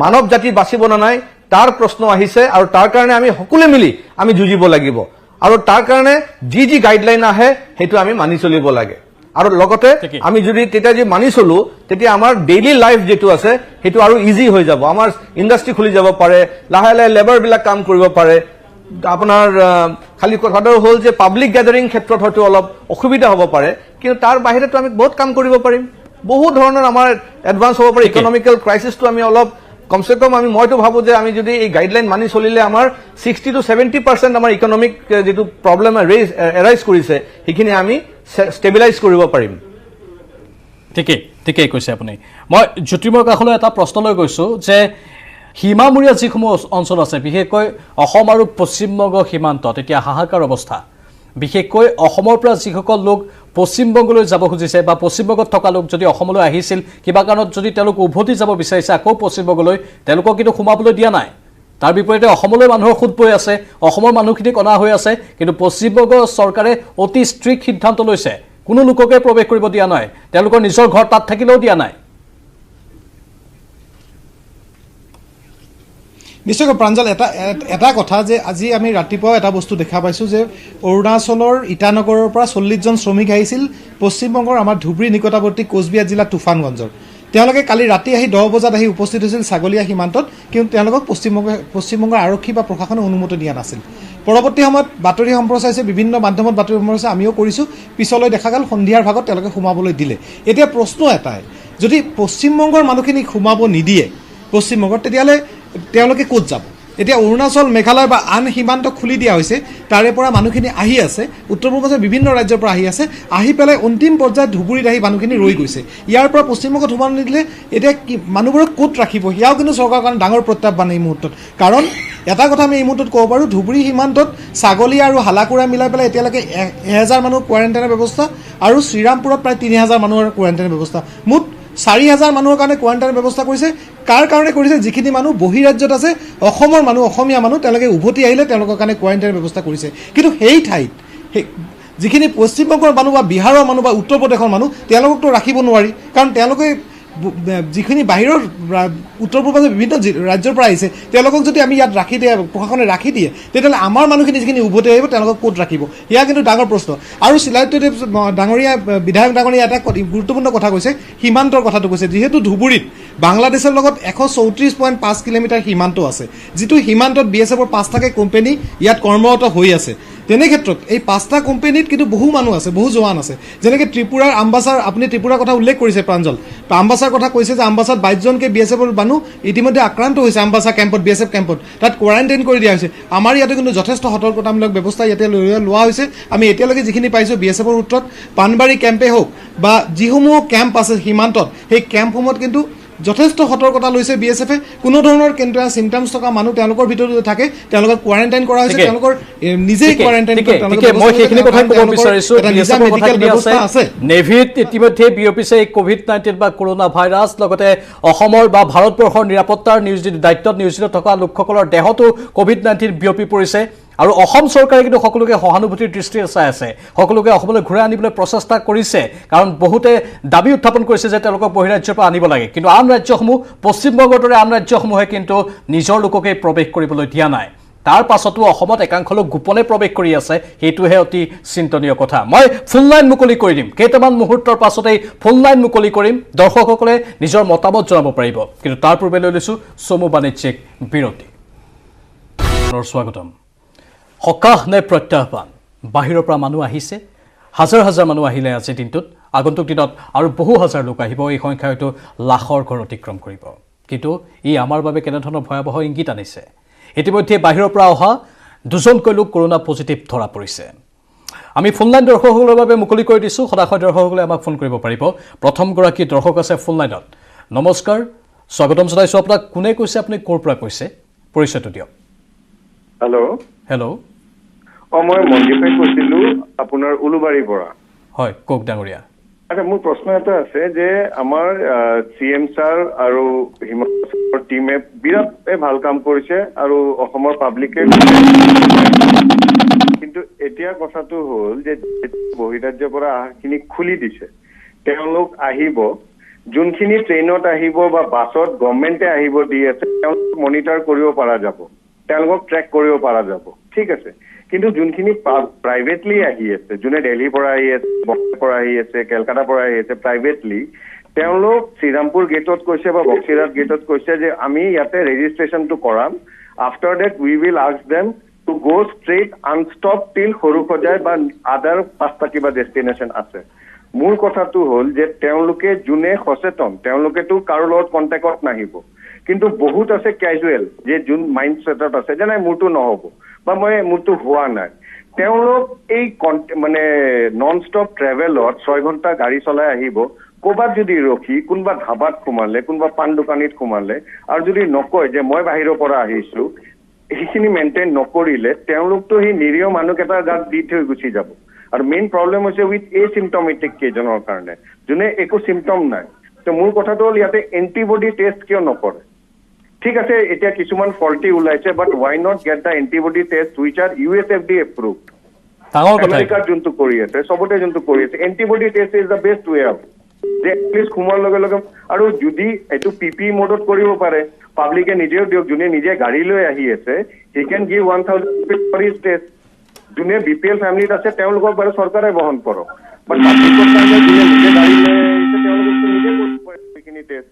মানৱ জাতি বাচিব নাই তাৰ প্ৰশ্ন আহিছে আৰু তাৰ কাৰণে আমি সকলোৱে মিলি আমি যুঁজিব লাগিব আৰু তাৰ কাৰণে যি গাইডলাইন আহে হেতু আমি মানি চলিব লাগে আৰু লগতে আমি যদি তেতিয়া যে মানি চলো তেতিয়া আমাৰ ডেইলি লাইফ যেটো আছে হেতু আৰু ইজি হৈ যাব আমাৰ ইন্ডাষ্ট্ৰি খুলি যাব পাৰে লাহে লাহে লেবাৰ বিলাক কাম কৰিব পাৰে আপোনাৰ খালি কথাটো হ'ল যে পাব্লিক গ্যাদাৰিং ক্ষেত্ৰত হয়তো অলপ অসুবিধা হ'ব পাৰে কিন্তু তাৰ বাহিৰেতো আমি বহুত কাম কৰিব পাৰিম বহুত ধৰণৰ আমাৰ এডভান্স হ'ব পাৰে ইকনমিক্যাল ক্ৰাইসিসটো আমি অলপ কমসে কম আমি মইতো ভাবো যে আমি যদি এই গাইডলাইন মানি চলিলে আমাৰ 60 to 70% আমাৰ ইকনমিক যেটো প্ৰবলেম এৰাইজ কৰিছে সেইখিনি আমি ষ্টেবিলাইজ কৰিব পাৰিম ঠিকেই কৈছে আপুনি মই জ্যোতিৰ্ময় কাষলৈ এটা প্ৰশ্ন লৈ গৈছো যে সীমামূৰীয়া যিসমূহ অঞ্চল আছে বিশেষকৈ অসম আৰু পশ্চিমবংগ সীমান্তত এতিয়া হাহাকাৰ অৱস্থা বিশেষকৈ অসমৰ পৰা যিসকল লোক পশ্চিমবংগলৈ যাব খুজিছে বা পশ্চিমবংগত থকা লোক যদি অসমলৈ আহিছিল কিবা কাৰণত যদি তেওঁলোক উভতি যাব বিচাৰিছে আকৌ পশ্চিমবংগলৈ তেওঁলোকক কিন্তু সোমাবলৈ দিয়া নাই তাৰ বিপৰীতে অসমলৈ মানুহৰ খুদ বৈ আছে অসমৰ মানুহখিনিক অনা হৈ আছে কিন্তু পশ্চিমবংগ চৰকাৰে অতি ষ্ট্ৰিক্ট সিদ্ধান্ত লৈছে কোনো লোককে প্ৰৱেশ কৰিব দিয়া নাই তেওঁলোকৰ নিজৰ ঘৰ তাত থাকিলেও দিয়া নাই নিশ্চয়কৈ প্ৰাঞ্জল এটা কথা যে আজি আমি ৰাতিপুৱা এটা বস্তু দেখা পাইছোঁ যে অৰুণাচলৰ ইটানগৰৰ পৰা 40জন শ্ৰমিক আহিছিল পশ্চিমবংগৰ আমাৰ ধুবুৰী নিকটৱৰ্তী কোচবিহাৰ জিলাৰ তুফানগঞ্জৰ। তেওঁলোকে কালি ৰাতি আহি 10 বজাত আহি উপস্থিত হৈছিল ছাগলীয়া সীমান্তত, কিন্তু তেওঁলোকক পশ্চিমবংগৰ আৰক্ষী বা প্ৰশাসনে অনুমতি দিয়া নাছিল। পৰৱৰ্তী সময়ত বাতৰি সম্প্ৰচাৰিছে, বিভিন্ন মাধ্যমত বাতৰি সম্প্ৰচাৰিছে, আমিও কৰিছোঁ। পিছলৈ দেখা গ'ল সন্ধিয়াৰ ভাগত তেওঁলোকে সোমাবলৈ দিলে। এতিয়া প্ৰশ্ন এটাই, যদি পশ্চিমবংগৰ মানুহখিনিক সোমাব নিদিয়ে পশ্চিমবংগত, তেতিয়াহ'লে তেওঁলোকে ক'ত যাব? এতিয়া অৰুণাচল, মেঘালয় বা আন সীমান্ত খুলি দিয়া হৈছে, তাৰে পৰা মানুহখিনি আহি আছে, উত্তৰ পূৰ্বাঞ্চলৰ বিভিন্ন ৰাজ্যৰ পৰা আহি আছে, আহি পেলাই অন্তিম পৰ্যায়ত ধুবুৰীত আহি মানুহখিনি ৰৈ গৈছে। ইয়াৰ পৰা পশ্চিমবংগত সোমাব নিদিলে এতিয়া কি মানুহবোৰক ক'ত ৰাখিব? সেয়াও কিন্তু চৰকাৰৰ কাৰণে ডাঙৰ প্ৰত্যাহ্বান এই মুহূৰ্তত। কাৰণ এটা কথা আমি এই মুহূৰ্তত ক'ব পাৰোঁ, ধুবুৰী সীমান্তত ছাগলীয়া আৰু হালাকুৰা মিলাই পেলাই এতিয়ালৈকে 1000 মানুহ কোৱাৰেণ্টাইনৰ ব্যৱস্থা আৰু শ্ৰীৰামপুৰত প্ৰায় 3000 মানুহৰ কোৱাৰেণ্টাইনৰ ব্যৱস্থা, মুঠ 4000 মানুহৰ কাৰণে কোৱাৰেণ্টাইনৰ ব্যৱস্থা কৰিছে। কাৰ কাৰণে কৰিছে? যিখিনি মানুহ বহিৰাজ্যত আছে, অসমৰ মানুহ, অসমীয়া মানুহ, তেওঁলোকে উভতি আহিলে তেওঁলোকৰ কাৰণে কোৱাৰেণ্টাইনৰ ব্যৱস্থা কৰিছে। কিন্তু সেই ঠাইত যিখিনি পশ্চিমবংগৰ মানুহ বা বিহাৰৰ মানুহ বা উত্তৰ প্ৰদেশৰ মানুহ, তেওঁলোককতো ৰাখিব নোৱাৰি। কাৰণ তেওঁলোকে যিখিনি বাহিৰৰ উত্তৰ পূৰ্বাঞ্চলৰ বিভিন্ন ৰাজ্যৰ পৰা আহিছে, তেওঁলোকক যদি আমি ইয়াত ৰাখি দিয়ে, প্ৰশাসনে ৰাখি দিয়ে, তেতিয়াহ'লে আমাৰ মানুহখিনি যিখিনি উভতি আহিব তেওঁলোকক ক'ত ৰাখিব? সেয়া কিন্তু ডাঙৰ প্ৰশ্ন। আৰু চিলাইদেৱ ডাঙৰীয়া, বিধায়ক ডাঙৰীয়া এটা গুৰুত্বপূৰ্ণ কথা কৈছে, সীমান্তৰ কথাটো কৈছে। যিহেতু ধুবুৰীত বাংলাদেশৰ লগত 134.5 কিলোমিটাৰ সীমান্ত আছে, যিটো সীমান্তত BSFৰ 5টাকৈ কোম্পানী ইয়াত কৰ্মৰত হৈ আছে। তেনে ক্ষেত্ৰত এই 5টা কোম্পানীত কিন্তু বহু মানুহ আছে, বহু জোৱান আছে। যেনেকৈ ত্ৰিপুৰাৰ আম্বাছাৰ, আপুনি ত্ৰিপুৰাৰ কথা উল্লেখ কৰিছে প্ৰাঞ্জল, আম্বাছাৰ কথা কৈছে যে আম্বাছাত 22জনকৈ BSFৰ মানুহ ইতিমধ্যে আক্ৰান্ত হৈছে। আম্বাছা কেম্পত, BSF কেম্পত, তাত কোৱাৰেণ্টাইন কৰি দিয়া হৈছে। আমাৰ ইয়াতে কিন্তু যথেষ্ট সতৰ্কতামূলক ব্যৱস্থা ইয়াতে লোৱা হৈছে। আমি এতিয়ালৈকে যিখিনি পাইছোঁ BSFৰ সূত্ৰত, পানবাৰী কেম্পে হওক বা যিসমূহ কেম্প আছে সীমান্তত, সেই কেম্পসমূহত কিন্তু যথেষ্ট সতৰ্কতা লৈছে BSFে। কোনো ধৰণৰ কিন্তু চিমটমছ থকা মানুহ তেওঁলোকৰ ভিতৰত থাকে, তেওঁলোকক কোৱাৰেণ্টাইন কৰা হৈছে, তেওঁলোকৰ নিজেই কোৱাৰেণ্টাইন আছে। নেভিত ইতিমধ্যে বিয়পিছে COVID-19 বা কৰোনা ভাইৰাছ, লগতে অসমৰ বা ভাৰতবৰ্ষৰ নিৰাপত্তাৰ দায়িত্বত নিয়োজিত থকা লোকসকলৰ দেহতো COVID-19 বিয়পি পৰিছে। আৰু অসম চৰকাৰে কিন্তু সকলোকে সহানুভূতিৰ দৃষ্টিৰে চাই আছে, সকলোকে অসমলৈ ঘূৰাই আনিবলৈ প্ৰচেষ্টা কৰিছে। কাৰণ বহুতে দাবী উত্থাপন কৰিছে যে তেওঁলোকক বহিৰাজ্যৰ পৰা আনিব লাগে, কিন্তু আন ৰাজ্যসমূহ, পশ্চিমবংগৰ দৰে আন ৰাজ্যসমূহে কিন্তু নিজৰ লোককে প্ৰৱেশ কৰিবলৈ দিয়া নাই। তাৰ পাছতো অসমত একাংশ লোক গোপনে প্ৰৱেশ কৰি আছে, সেইটোহে অতি চিন্তনীয় কথা। মই ফোন লাইন মুকলি কৰি দিম, কেইটামান মুহূৰ্তৰ পাছতেই ফোন লাইন মুকলি কৰিম, দৰ্শকসকলে নিজৰ মতামত জনাব পাৰিব। কিন্তু তাৰ পূৰ্বে লৈ লৈছোঁ চমু বাণিজ্যিক বিৰতি। স্বাগতম। সকাহ নে প্ৰত্যাহ্বান? বাহিৰৰ পৰা মানুহ আহিছে, হাজাৰ হাজাৰ মানুহ আহিলে আজিৰ দিনটোত, আগন্তুক দিনত আৰু বহু হাজাৰ লোক আহিব, এই সংখ্যা হয়তো লাখৰ ঘৰ অতিক্ৰম কৰিব। কিন্তু ই আমাৰ বাবে কেনেধৰণৰ ভয়াৱহ ইংগিত আনিছে? ইতিমধ্যে বাহিৰৰ পৰা অহা 2জনকৈ লোক কৰোনা পজিটিভ ধৰা পৰিছে। আমি ফোনলাইন দৰ্শকসকলৰ বাবে মুকলি কৰি দিছোঁ, সদাশয় দৰ্শকসকলে আমাক ফোন কৰিব পাৰিব। প্ৰথমগৰাকী দৰ্শক আছে ফোনলাইনত। নমস্কাৰ, স্বাগতম জনাইছোঁ আপোনাক। কোনে কৈছে, আপুনি ক'ৰ পৰা কৈছে, পৰিচয়টো দিয়ক। হেল্ল'। হেল্ল'। মই মনদীপে কৈছিলোঁ আপোনাৰ উলুবাৰীৰ পৰা। হয়, কওক ডাঙৰীয়া। আচ্ছা, মোৰ প্ৰশ্ন এটা আছে যে আমাৰ CM ছাৰ আৰু হিমন্ত ছাৰৰ টীমে বিৰাট ভাল কাম কৰিছে আৰু অসমৰ পাব্লিকে, কিন্তু এতিয়া কথাটো হ'ল যে বহিৰাজ্যৰ পৰা অহাখিনি খুলি দিছে, তেওঁলোক আহিব, যোনখিনি ট্ৰেইনত আহিব বা বাছত গভৰ্ণমেণ্টে আহিব দি আছে, তেওঁলোক মনিটৰ কৰিব পৰা যাব, তেওঁলোকক ট্ৰেক কৰিব পৰা যাব, ঠিক আছে। কিন্তু যোনখিনি প্ৰাইভেটলি আহি আছে, যোনে দিল্লীৰ পৰা আহি আছে, বম্বেৰ পৰা আহি আছে, কেলকাতাৰ পৰা আহি আছে প্ৰাইভেটলি, তেওঁলোক শ্ৰীৰামপুৰ গেটত কৈছে বা বক্সিৰাট গেটত কৈছে যে আমি ইয়াতে ৰেজিষ্ট্ৰেশ্যনটো কৰাম, after that we will ask them to go straight nonstop till Sarusajai বা আদাৰ 5টা কিবা ডেষ্টিনেশ্যন আছে। মোৰ কথাটো হ'ল যে তেওঁলোকে যোনে সচেতন, তেওঁলোকেতো কাৰো লগত কণ্টেক্টত নাহিব, কিন্তু বহুত আছে কেজুৱেল, যে যোন মাইণ্ড ছেটত আছে যে নাই মোৰটো নহ'ব বা মোৰটো হোৱা নাই, তেওঁলোক এই মানে নন ষ্টপ ট্ৰেভেলত 6 ঘণ্টা গাড়ী চলাই আহিব, ক'ৰবাত যদি ৰখি কোনোবা ধাবাত সোমালে, কোনোবা পাণ দোকানীত সোমালে, আৰু যদি নকয় যে মই বাহিৰৰ পৰা আহিছোঁ, সেইখিনি মেইনটেইন নকৰিলে তেওঁলোকতো সেই নিৰীহ মানুহকেইটাৰ গাত দি থৈ গুচি যাব। আৰু মেইন প্ৰব্লেম হৈছে উইথ এচিম্পটমেটিক কেইজনৰ কাৰণে, যোনে একো চিম্পটম নাই। তো মোৰ কথাটো হ'ল ইয়াতে এণ্টিবডি টেষ্ট কিয় নকৰে? ঠিক আছে, এতিয়া কিছুমান ফল্টি ওলাইছে, but why not get the antibody test which are USFDA approved. আমেৰিকাৰ যোনটো কৰি আছে, চবতে যোনটো কৰি আছে, antibody test is the best way out. যে এটলিষ্ট সোমোৱাৰ লগে লগে, আৰু যদি এইটো PP মোডত কৰিব পাৰে, পাব্লিকে নিজেও দিয়ক, যোনে নিজে গাড়ী লৈ আহি আছে, he can give 1000 rupees for his test. যোনে BPL ফেমিলিত আছে তেওঁলোকক বাৰু চৰকাৰে বহন কৰক, বাট পাব্লিকৰ কাৰণে যোনে নিজে গাড়ী লৈ আহিছে তেওঁলোককতো নিজে কৰিব পাৰে সেইখিনি test.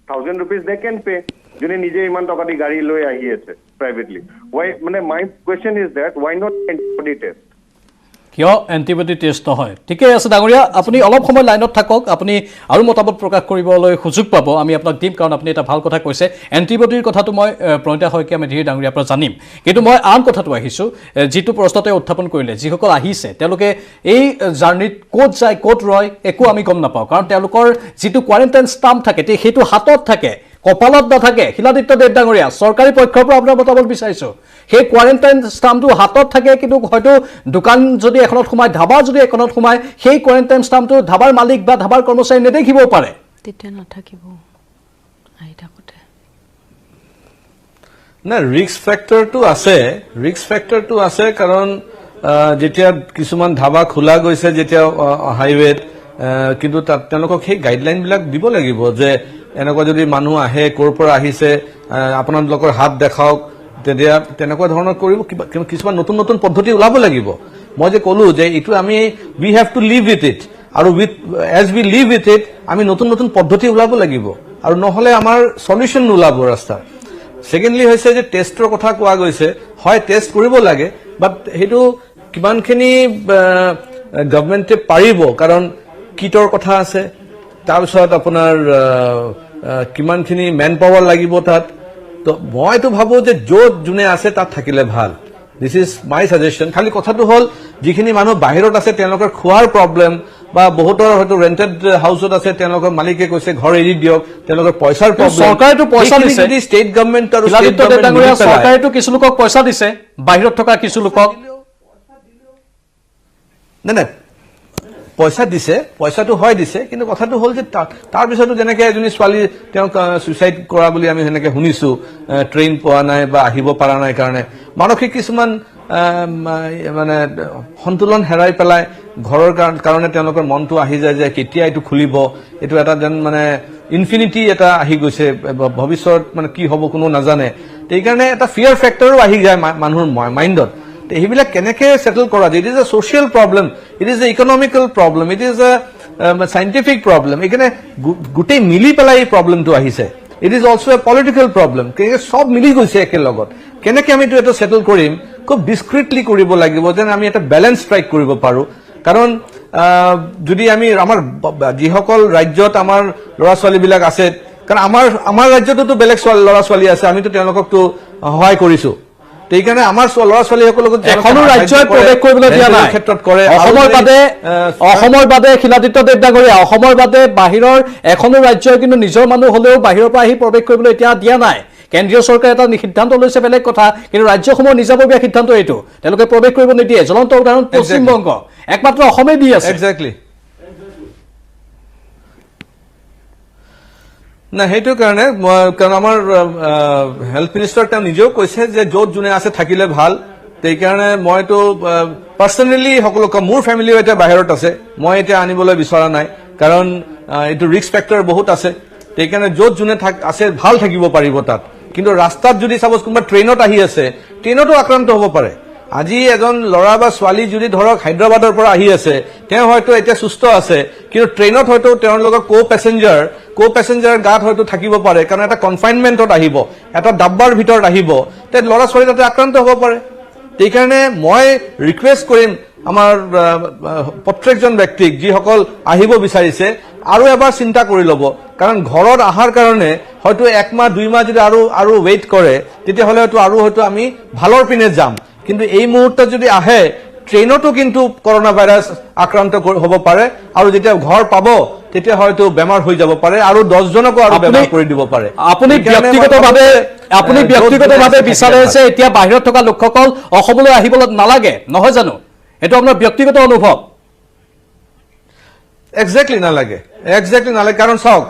1000 rupees they can pay, যোনে নিজে ইমান টকা দি গাড়ী লৈ আহি আছে প্ৰাইভেটলি। Why, মানে my question is that why not antibody test? কিয় এণ্টিবডি টেষ্ট নহয়? ঠিকে আছে ডাঙৰীয়া, আপুনি অলপ সময় লাইনত থাকক, আপুনি আৰু মতামত প্ৰকাশ কৰিবলৈ সুযোগ পাব, আমি আপোনাক দিম, কাৰণ আপুনি এটা ভাল কথা কৈছে। এণ্টিবডিৰ কথাটো মই প্ৰণীতা শইকীয়া মেধিৰ ডাঙৰীয়াৰ পৰা জানিম, কিন্তু মই আন কথাটো আহিছোঁ, যিটো প্ৰশ্নতে উত্থাপন কৰিলে, যিসকল আহিছে তেওঁলোকে এই জাৰ্ণিত ক'ত যায় ক'ত ৰয় একো আমি গম নাপাওঁ, কাৰণ তেওঁলোকৰ যিটো কোৱাৰেণ্টাইন ষ্টাম্প থাকে সেইটো হাতত থাকে, কপালত নাথাকে। শিলাদিত্য দেৱ ডাঙৰীয়া, চৰকাৰী পক্ষৰ পৰা আপোনাৰ মতামত বিচাৰিছোঁ, সেই কোৱাৰেণ্টাইন ষ্টাম্পটো হাতত থাকে, কিন্তু হয়তো দোকান যদি এখনত সোমায়, ধাবা যদি এখনত সোমায়, সেই কোৱাৰেণ্টাইন ষ্টাম্পটো ধাবাৰ মালিক বা ধাবাৰ কৰ্মচাৰী নেদেখিবও পাৰে, তেতিয়া নাথাকিব আহি থাকোঁতে। না, ৰিস্ক ফেক্টৰটো আছে, কাৰণ যেতিয়া কিছুমান ধাবা খোলা গৈছে যেতিয়া হাইৱেত, কিন্তু তাত তেওঁলোকক সেই গাইডলাইনবিলাক দিব লাগিব যে এনেকুৱা যদি মানুহ আহে, ক'ৰ পৰা আহিছে, আপোনালোকৰ হাত দেখাওক, তেতিয়া তেনেকুৱা ধৰণৰ কৰিব, কিছুমান নতুন নতুন পদ্ধতি ওলাব লাগিব। মই যে ক'লো যে এইটো আমি we have to live with it, আৰু as we live with it আমি নতুন নতুন পদ্ধতি ওলাব লাগিব, আৰু নহ'লে আমাৰ সলিউশ্যন নোলাব ৰাস্তা। ছেকেণ্ডলি হৈছে যে টেষ্টৰ কথা কোৱা গৈছে, হয় টেষ্ট কৰিব লাগে, বাট সেইটো কিমানখিনি গভৰ্ণমেণ্টে পাৰিব, কাৰণ কিটৰ কথা আছে, তাৰপিছত আপোনাৰ কিমানখিনি মেন পাৱাৰ লাগিব তাত। তো মইতো ভাবো যে য'ত যোনে আছে তাত থাকিলে ভাল, দিছ ইজ মাই ছাজেশ্যন। খালি কথাটো হ'ল যিখিনি মানুহ বাহিৰত আছে তেওঁলোকৰ খোৱাৰ প্ৰব্লেম, বা বহুতৰ হয়তো ৰেণ্টেড হাউচত আছে, তেওঁলোকৰ মালিকে কৈছে ঘৰ এৰি দিয়ক, তেওঁলোকৰ পইচাৰ প্ৰব্লেম। চৰকাৰেতো পইচা দিছে, যদি ষ্টেট গভৰ্ণমেণ্ট আৰু চৰকাৰেতো কিছু লোকক পইচা দিছে, বাহিৰত থকা কিছু লোকক। নাই, পইচা দিছে, পইচাটো হয় দিছে, কিন্তু কথাটো হ'ল যে তাৰ পিছতো যেনেকে এজনী ছোৱালী তেওঁক ছুইচাইড কৰা বুলি আমি সেনেকে শুনিছো, ট্ৰেইন পোৱা নাই বা আহিব পৰা নাই কাৰণে মানসিক কিছুমান মানে সন্তুলন হেৰাই পেলাই ঘৰৰ কাৰণে তেওঁলোকৰ মনটো আহি যায় যে কেতিয়া এইটো খুলিব, এইটো এটা যেন মানে ইনফিনিটি এটা আহি গৈছে, ভৱিষ্যত মানে কি হ'ব কোনো নাজানে। সেইকাৰণে এটা ফিয়াৰ ফেক্টৰো আহি যায় মানুহৰ মাইণ্ডত। সেইবিলাক কেনেকে সেটেল কৰা যায়? It is a social problem, it is a economical problem, it is a scientific problem. এইকাৰণে গোটেই মিলি পেলাই এই প্ৰব্লেমটো আহিছে। It is also' A political problem, চব মিলি গৈছে একেলগত। কেনেকে আমি এইটো সেটেল কৰিম? খুব ডিছক্ৰিটলি কৰিব লাগিব, যেন আমি এটা বেলেঞ্চ ষ্ট্ৰাইক কৰিব পাৰোঁ। কাৰণ যদি আমি আমাৰ যিসকল ৰাজ্যত আমাৰ ল'ৰা ছোৱালীবিলাক আছে, কাৰণ আমাৰ ৰাজ্যটোতো বেলেগ ল'ৰা ছোৱালী আছে, আমিতো তেওঁলোককতো সহায় কৰিছোঁ। সেইকাৰণে আমাৰ ল'ৰা ছোৱালীসকলক এখনো ৰাজ্যই প্ৰৱেশ কৰিবলৈ দিয়া নাই ক্ষেত্ৰত কৰে। অসমৰ বাদে শিলাদিত্য দেৱ ডাঙৰীয়া, অসমৰ বাদে বাহিৰৰ এখনো ৰাজ্যই কিন্তু নিজৰ মানুহ হলেও বাহিৰৰ পৰা আহি প্ৰৱেশ কৰিবলৈ এতিয়া দিয়া নাই। কেন্দ্ৰীয় চৰকাৰে এটা সিদ্ধান্ত লৈছে বেলেগ কথা, কিন্তু ৰাজ্যসমূহৰ নিজাববীয়া সিদ্ধান্ত এইটো, তেওঁলোকে প্ৰৱেশ কৰিব নিদিয়ে। জ্বলন্ত উদাহৰণ পশ্চিমবংগ, একমাত্ৰ অসমেই দি আছে। এক্সেক্টলি। না, সেইটো কাৰণে কাৰণ আমাৰ হেল্থ মিনিষ্টাৰ তেওঁ নিজেও কৈছে যে য'ত যোনে আছে থাকিলে ভাল। সেইকাৰণে মইতো পাৰ্চনেলি সকলোকে, মোৰ ফেমিলিও এতিয়া বাহিৰত আছে, মই এতিয়া আনিবলৈ বিচৰা নাই, কাৰণ এইটো ৰিস্ক ফেক্টৰ বহুত আছে। সেইকাৰণে য'ত যোনে আছে ভাল থাকিব পাৰিব তাত। কিন্তু ৰাস্তাত যদি চাপ'জ কোনোবা ট্ৰেইনত আহি আছে, ট্ৰেইনতো আক্ৰান্ত হ'ব পাৰে। আজি এজন ল'ৰা বা ছোৱালী যদি ধৰক হায়দৰাবাদৰ পৰা আহি আছে, তেওঁ হয়তো এতিয়া সুস্থ আছে, কিন্তু ট্ৰেইনত হয়তো তেওঁৰ লগত কো পেচেঞ্জাৰ গাত হয়তো থাকিব পাৰে, কাৰণ এটা কনফাইনমেণ্টত আহিব, এটা ডাব্বাৰ ভিতৰত আহিব, তে ল'ৰা ছোৱালী তাতে আক্ৰান্ত হ'ব পাৰে। সেইকাৰণে মই ৰিকুৱেষ্ট কৰিম আমাৰ প্ৰত্যেকজন ব্যক্তিক, যিসকল আহিব বিচাৰিছে, আৰু এবাৰ চিন্তা কৰি ল'ব, কাৰণ ঘৰত অহাৰ কাৰণে হয়তো 1 মাহ 2 মাহ যদি আৰু ৱেইট কৰে, তেতিয়াহ'লে হয়তো আমি ভালৰ পিনে যাম। কিন্তু এই মুহূৰ্তত যদি আহে, ট্ৰেইনতো কিন্তু কৰোনা ভাইৰাছ আক্ৰান্ত হ'ব পাৰে, আৰু যেতিয়া ঘৰ পাব তেতিয়া হয়তো বেমাৰ হৈ যাব পাৰে, আৰু 10জনকো আৰু বেমাৰ কৰি দিব পাৰে। আপুনি ব্যক্তিগতভাৱে বিচাৰে যে এতিয়া বাহিৰত থকা লোকসকল অসমলৈ আহিবলৈ নালাগে, নহয় জানো? এইটো আপোনাৰ ব্যক্তিগত অনুভৱ? এক্সেক্টলি নালাগে, কাৰণ চাওক,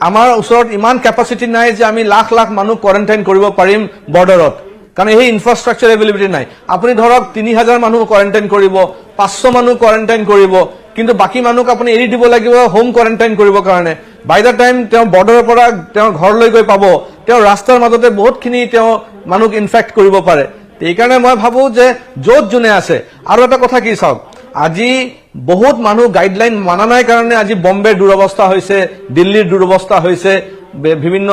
আমাৰ ওচৰত ইমান কেপাচিটি নাই যে আমি লাখ লাখ মানুহ কোৱাৰেণ্টাইন কৰিব পাৰিম বৰ্ডাৰত, কাৰণ সেই ইনফ্ৰাষ্ট্ৰাকচাৰ এভেইলেবিলিটি নাই। আপুনি ধৰক 3000 মানুহ কোৱাৰেণ্টাইন কৰিব, 500 মানুহ কোৱাৰেণ্টাইন কৰিব, কিন্তু বাকী মানুহক আপুনি এৰি দিব লাগিব হোম কোৱাৰেণ্টাইন কৰিবৰ কাৰণে। বাই দ্য টাইম তেওঁ বৰ্ডাৰৰ পৰা তেওঁৰ ঘৰলৈ গৈ পাব, তেওঁ ৰাস্তাৰ মাজতে বহুতখিনি তেওঁ মানুহক ইনফেক্ট কৰিব পাৰে এইকাৰণে মই ভাবো যে য'ত যোনে আছে আৰু এটা কথা কি চাওক আজি বহুত মানুহ গাইডলাইন মানা নাই কাৰণে আজি বম্বেৰ দুৰৱস্থা হৈছে দিল্লীৰ দুৰৱস্থা হৈছে বিভিন্ন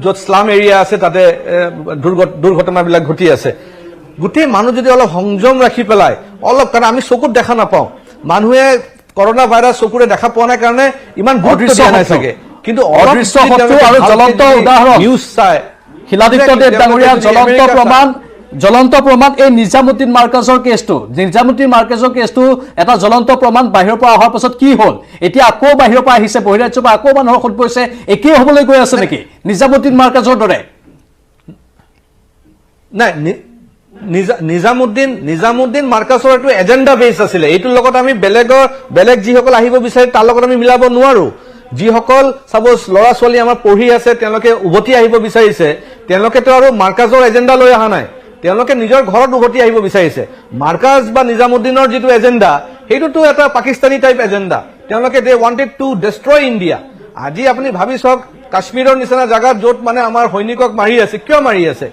য'ত স্লাম এৰিয়া আছে তাতে দুৰ্ঘটনাবিলাক ঘটি আছে গোটেই মানুহ যদি অলপ সংযম ৰাখি পেলাই অলপ কাৰণ আমি চকুত দেখা নাপাওঁ মানুহে কৰোনা ভাইৰাছ চকুৰে দেখা পোৱা নাই কাৰণে ইমান গুৰুত্ব দিয়া নাই চাগে কিন্তু অদৃশ্য শত্ৰু আৰু জ্বলন্ত উদাহৰণ নিউজ চাই শিলাদিত্য দেৱ ডাঙৰীয়া জ্বলন্ত প্ৰমাণ এই নিজামুদ্দিন মাৰ্কাজৰ কেছটো এটা জ্বলন্ত প্ৰমাণ বাহিৰৰ পৰা অহাৰ পাছত কি হ'ল এতিয়া আকৌ বাহিৰৰ পৰা আহিছে বহিৰাজ্যৰ পৰা আকৌ মানুহৰ সুদ বৈছে একেই হ'বলৈ গৈ আছে নেকি নিজামুদ্দিন মাৰ্কাজৰ দৰে নাই নিজামুদ্দিন মাৰ্কাজৰ এইটো এজেণ্ডা বেছ আছিলে এইটোৰ লগত আমি বেলেগ যিসকল আহিব বিচাৰে তাৰ লগত আমি মিলাব নোৱাৰো যিসকল সাপোজ ল'ৰা ছোৱালী আমাৰ পঢ়ি আছে তেওঁলোকে উভতি আহিব বিচাৰিছে তেওঁলোকেতো আৰু মাৰ্কাজৰ এজেণ্ডা লৈ অহা নাই তেওঁলোকে নিজৰ ঘৰত উভতি আহিব বিচাৰিছে মাৰ্কাজ বা নিজামুদ্দিনৰ যিটো এজেণ্ডা সেইটোতো এটা পাকিস্তানী টাইপ এজেণ্ডা তেওঁলোকে দে ৱান্টেড টু ডেষ্ট্ৰয় ইণ্ডিয়া আজি আপুনি ভাবি চাওক কাশ্মীৰৰ নিচিনা জাগাত য'ত মানে আমাৰ সৈনিকক মাৰি আছে কিয় মাৰি আছে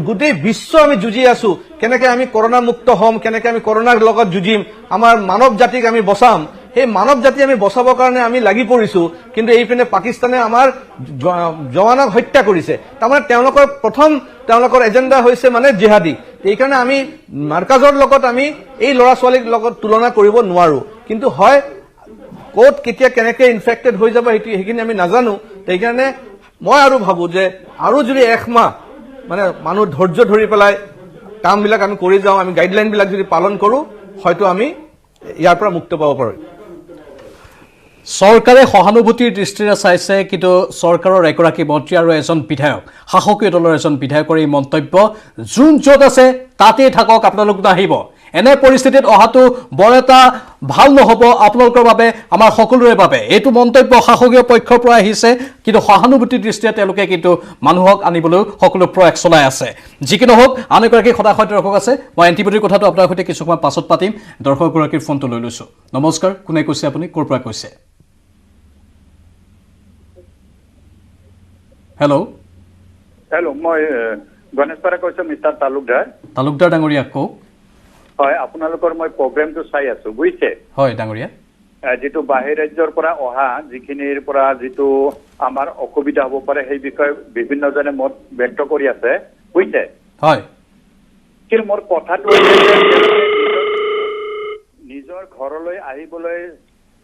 গোটেই বিশ্ব আমি যুঁজি আছো কেনেকে আমি কৰোনা মুক্ত হ'ম কেনেকে আমি কৰোনাৰ লগত যুঁজিম আমাৰ মানৱ জাতিক আমি বচাম সেই মানৱ জাতি আমি বচাবৰ কাৰণে আমি লাগি পৰিছো কিন্তু এইপিনে পাকিস্তানে আমাৰ জৱানক হত্যা কৰিছে তাৰমানে তেওঁলোকৰ এজেণ্ডা হৈছে মানে জিহাদী এইকাৰণে আমি মাৰ্কাজৰ লগত আমি এই ল'ৰা ছোৱালীৰ লগত তুলনা কৰিব নোৱাৰো কিন্তু হয় ক'ত কেতিয়া কেনেকে ইনফেক্টেড হৈ যাব সেইখিনি আমি নাজানো সেইকাৰণে মই আৰু ভাবো যে আৰু যদি এক মাহ মানে মানুহ ধৈৰ্য ধৰি পেলাই কামবিলাক আমি কৰি যাওঁ আমি গাইডলাইনবিলাক যদি পালন কৰো হয়তো আমি ইয়াৰ পৰা মুক্ত পাব পাৰোঁ চৰকাৰে সহানুভূতিৰ দৃষ্টিৰে চাইছে কিন্তু চৰকাৰৰ এগৰাকী মন্ত্ৰী আৰু এজন বিধায়ক শাসকীয় দলৰ এজন বিধায়কৰ এই মন্তব্য যোন য'ত আছে তাতেই থাকক আপোনালোক নাহিব এনে পৰিস্থিতিত অহাটো বৰ এটা ভাল নহ'ব আপোনালোকৰ বাবে আমাৰ সকলোৰে বাবে এইটো মন্তব্য শাসকীয় পক্ষৰ পৰা আহিছে কিন্তু সহানুভূতিৰ দৃষ্টিৰে তেওঁলোকে কিন্তু মানুহক আনিবলৈ সকলো প্ৰয়াস চলাই আছে যি কি নহওক আন এগৰাকী সদায় দৰ্শক আছে মই এণ্টিবডিৰ কথাটো আপোনাৰ সৈতে কিছু সময় পাছত পাতিম দৰ্শকগৰাকীৰ ফোনটো লৈ লৈছোঁ নমস্কাৰ কোনে কৈছে আপুনি ক'ৰ পৰা কৈছে হেল্ল' মই গণেশপাৰা কৈছো মিষ্টাৰ তালুকদাৰ ডাঙৰীয়া কওক হয় আপোনালোকৰ মই প্ৰগ্ৰেমটো চাই আছো বুজিছে হয় ডাঙৰীয়া যেটো বাহিৰ ৰাজ্যৰ পৰা অহা যিখিনিৰ পৰা যেটো আমাৰ অসুবিধা হ'ব পাৰে সেই বিষয়ে বিভিন্নজনে মত ব্যক্ত কৰি আছে বুজিছে হয় কি মোৰ কথাটো নিজৰ ঘৰলৈ আহিবলৈ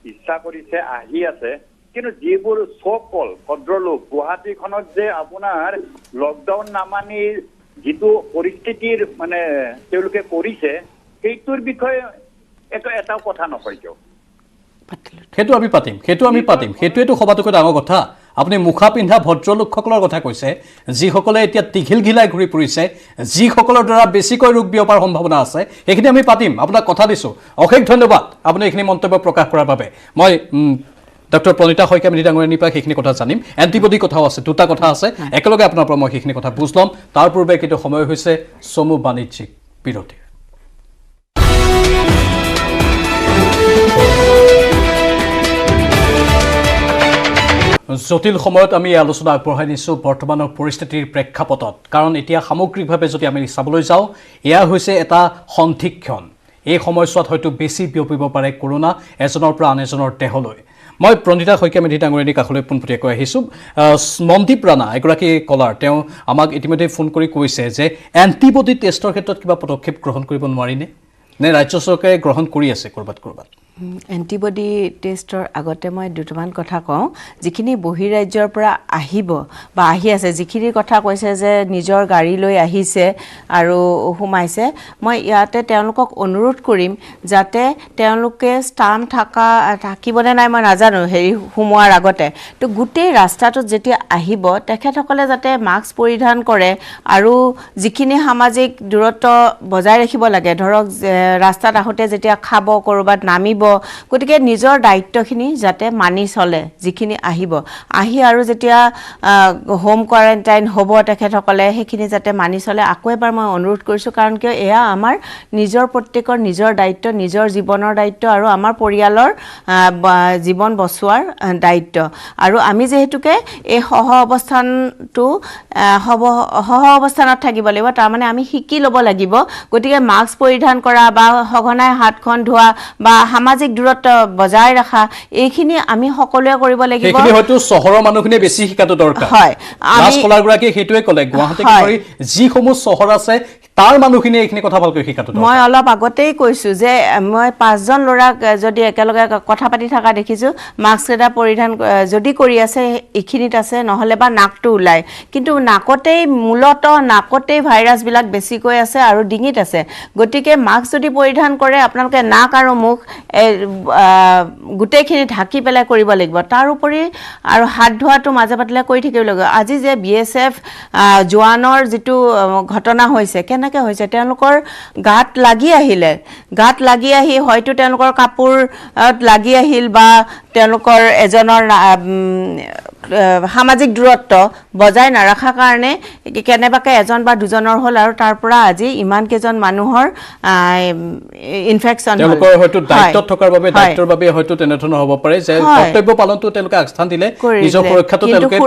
ইচ্ছা কৰিছে আহি আছে কিন্তু যিবোৰ সকল ভদ্ৰলোক গুৱাহাটীখনত যে আপোনাৰ লকডাউন নামানি যিটো পৰিস্থিতিৰ মানে তেওঁলোকে কৰিছে সেইটোৰ বিষয়ে এটা কথা নকয় কিয় সেইটো আমি পাতিম সেইটোৱেতো সবাতোকৈ ডাঙৰ কথা আপুনি মুখা পিন্ধা ভদ্ৰলোকসকলৰ কথা কৈছে যিসকলে এতিয়া টিঘিল ঘিলাই ঘূৰি ফুৰিছে যিসকলৰ দ্বাৰা বেছিকৈ ৰোগ বিয়পাৰ সম্ভাৱনা আছে সেইখিনি আমি পাতিম আপোনাক কথা দিছোঁ অশেষ ধন্যবাদ আপুনি এইখিনি মন্তব্য প্ৰকাশ কৰাৰ বাবে মই ডক্টৰ প্ৰণীতা শইকীয়া মেধি ডাঙৰীয়ানীৰ পৰা সেইখিনি কথা জানিম এণ্টিবডি কথাও আছে দুটা কথা আছে একেলগে আপোনাৰ পৰা মই সেইখিনি কথা বুজ ল'ম তাৰ পূৰ্বে কিন্তু সময় হৈছে চমু বাণিজ্যিক বিৰতিৰ জটিল সময়ত আমি আলোচনা আগবঢ়াই নিছোঁ বৰ্তমানৰ পৰিস্থিতিৰ প্ৰেক্ষাপটত কাৰণ এতিয়া সামগ্ৰিকভাৱে যদি আমি চাবলৈ যাওঁ এয়া হৈছে এটা সন্ধিক্ষণ এই সময়ছোৱাত হয়তো বেছি বিয়পিব পাৰে কৰোনা এজনৰ পৰা আন এজনৰ দেহলৈ মই প্ৰণীতা শইকীয়া মেধি ডাঙৰীয়ানীৰ কাষলৈ পোনপটীয়াকৈ আহিছোঁ মনদীপ ৰাণা এগৰাকী কলাৰ তেওঁ আমাক ইতিমধ্যে ফোন কৰি কৈছে যে এণ্টিবডি টেষ্টৰ ক্ষেত্ৰত কিবা পদক্ষেপ গ্ৰহণ কৰিব নোৱাৰিনে নে ৰাজ্য চৰকাৰে গ্ৰহণ কৰি আছে ক'ৰবাত এণ্টিবডি টেষ্টৰ আগতে মই দুটামান কথা কওঁ যিখিনি বহিৰাজ্যৰ পৰা আহিব বা আহি আছে যিখিনিৰ কথা কৈছে যে নিজৰ গাড়ী লৈ আহিছে আৰু সোমাইছে মই ইয়াতে তেওঁলোকক অনুৰোধ কৰিম যাতে তেওঁলোকে স্থান থাকিবনে নাই মই নাজানো হেৰি সোমোৱাৰ আগতে তো গোটেই ৰাস্তাটোত যেতিয়া আহিব তেখেতসকলে যাতে মাস্ক পৰিধান কৰে আৰু যিখিনি সামাজিক দূৰত্ব বজাই ৰাখিব লাগে ধৰক ৰাস্তাত আহোঁতে যেতিয়া খাব ক'ৰবাত নামিব থাকিব গতিকে নিজৰ দায়িত্বখিনি যাতে মানি চলে যিখিনি আহিব আহি আৰু যেতিয়া হোম কোৱাৰেণ্টাইন হ'ব তেখেতসকলে সেইখিনি যাতে মানি চলে আকৌ এবাৰ মই অনুৰোধ কৰিছোঁ কাৰণ কিয় এয়া আমাৰ নিজৰ প্ৰত্যেকৰ নিজৰ দায়িত্ব নিজৰ জীৱনৰ দায়িত্ব আৰু আমাৰ পৰিয়ালৰ জীৱন বচোৱাৰ দায়িত্ব আৰু আমি যেহেতুকে এই সহ অৱস্থানত থাকিব লাগিব তাৰমানে আমি শিকি ল'ব লাগিব গতিকে মাস্ক পৰিধান কৰা বা সঘনাই হাতখন ধোৱা বা সামাজিক দূৰত্ব বজাই ৰাখা এইখিনি আমি সকলোৱে কৰিব লাগিব সেইখিনি হয়তো চহৰৰ মানুহখিনি বেছি শিকাটো দৰকাৰ হয় আমি কলাগৰাকী সেইটোৱে ক'লে গুৱাহাটী কৰি যিসমূহ চহৰ আছে তাৰ মানুহখিনি এইখিনি কথা ভালকৈ শিকাটো দৰকাৰ মই অলপ আগতেই কৈছোঁ যে মই 5 জন ল'ৰাক যদি একেলগে কথা পাতি থকা দেখিছোঁ মাস্ক এটা পৰিধান যদি কৰি আছে এইখিনিত আছে নহ'লে বা নাকটো ওলায় কিন্তু নাকতেই ভাইৰাছবিলাক বেছিকৈ আছে আৰু ডিঙিত আছে গতিকে মাস্ক যদি পৰিধান কৰে আপোনালোকে নাক আৰু মুখ গোটেইখিনি ঢাকি পেলাই কৰিব লাগিব তাৰ উপৰি আৰু হাত ধোৱাটো মাজে পাতলে কৰি থাকিব লাগিব আজি যে BSF জোৱানৰ যিটো ঘটনা হৈছে কেনেকৈ হৈছে তেওঁলোকৰ গাত লাগি আহি হয়তো তেওঁলোকৰ কাপোৰত লাগি আহিল বা তেওঁলোকৰ এজনৰ সামাজিক দূৰত্ব বজাই নাৰাখাৰ কাৰণে কেনেবাকৈ এজন বা দুজনৰ হ'ল আৰু তাৰ পৰা আজি ইমান কেইজন মানুহৰ ইনফেকশ্যন তেওঁলোকৰ হয়তো দায়িত্বত থকাৰ বাবে দায়িত্বৰ বাবে হয়তো তেনেধৰণৰ হ'ব পাৰে যে কৰ্তব্য পালনটো তেওঁলোকে আগস্থান দিলে নিজৰ সুৰক্ষাটো তেওঁলোকে